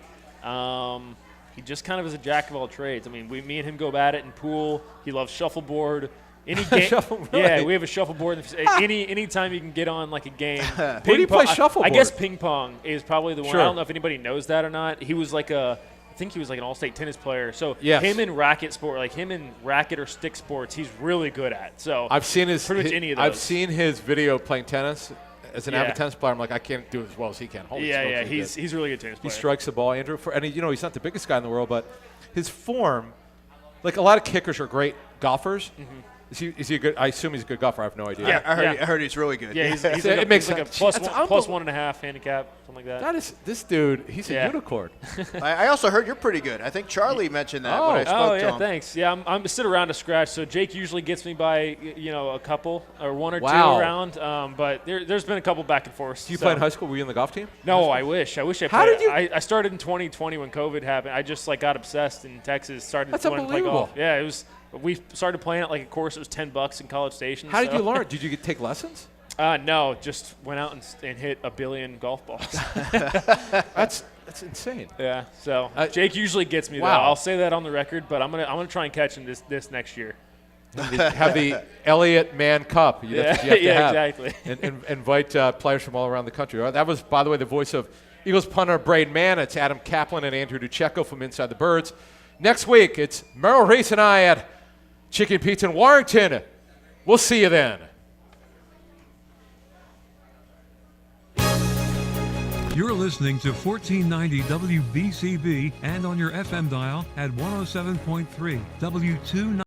He just kind of is a jack of all trades. I mean, me and him go at it in pool. He loves shuffleboard. Any game, yeah, we have a shuffleboard. Anytime you can get on a game. Where do you play shuffleboard? I guess ping pong is probably the one. Sure. I don't know if anybody knows that or not. He was I think he was an all-state tennis player. So yes. him in racket sport, him in racket or stick sports, he's really good at. So I've seen pretty much any of those. I've seen his video playing tennis. As an avid tennis player, I'm I can't do it as well as he can. Holy smokes, he's a really good tennis player. He strikes the ball, Andrew. He's not the biggest guy in the world, but his form, a lot of kickers are great golfers. Mm-hmm. Is he a good? I assume he's a good golfer. I have no idea. Yeah, I heard he's really good. Yeah, he's it makes a plus 1.5 handicap, something like that. That is this dude. He's a unicorn. I also heard you're pretty good. I think Charlie mentioned that when I spoke to him. Thanks. Yeah, I'm sit around to scratch. So Jake usually gets me by a couple or 1 or 2 around. But there's been a couple back and forth. Do you play in high school? Were you in the golf team? No, I wish I played. How did you? I started in 2020 when COVID happened. I just got obsessed in Texas. Started That's wanting to play unbelievable. golf. Yeah, it was. We started playing it a course. It was $10 in College Station. How did you learn? Did you take lessons? No, just went out and hit 1 billion golf balls. That's insane. Yeah. So Jake usually gets me. Wow. Though. I'll say that on the record, but I'm gonna try and catch him this next year. have the Elliott Mann Cup. That's what you have to have. Exactly. And invite players from all around the country. That was, by the way, the voice of Eagles punter Braden Mann. It's Adam Caplan and Andrew DiCecco from Inside the Birds. Next week, it's Merrill Reese and I at Chicken Pizza in Warrington. We'll see you then. You're listening to 1490 WBCB and on your FM dial at 107.3 W2.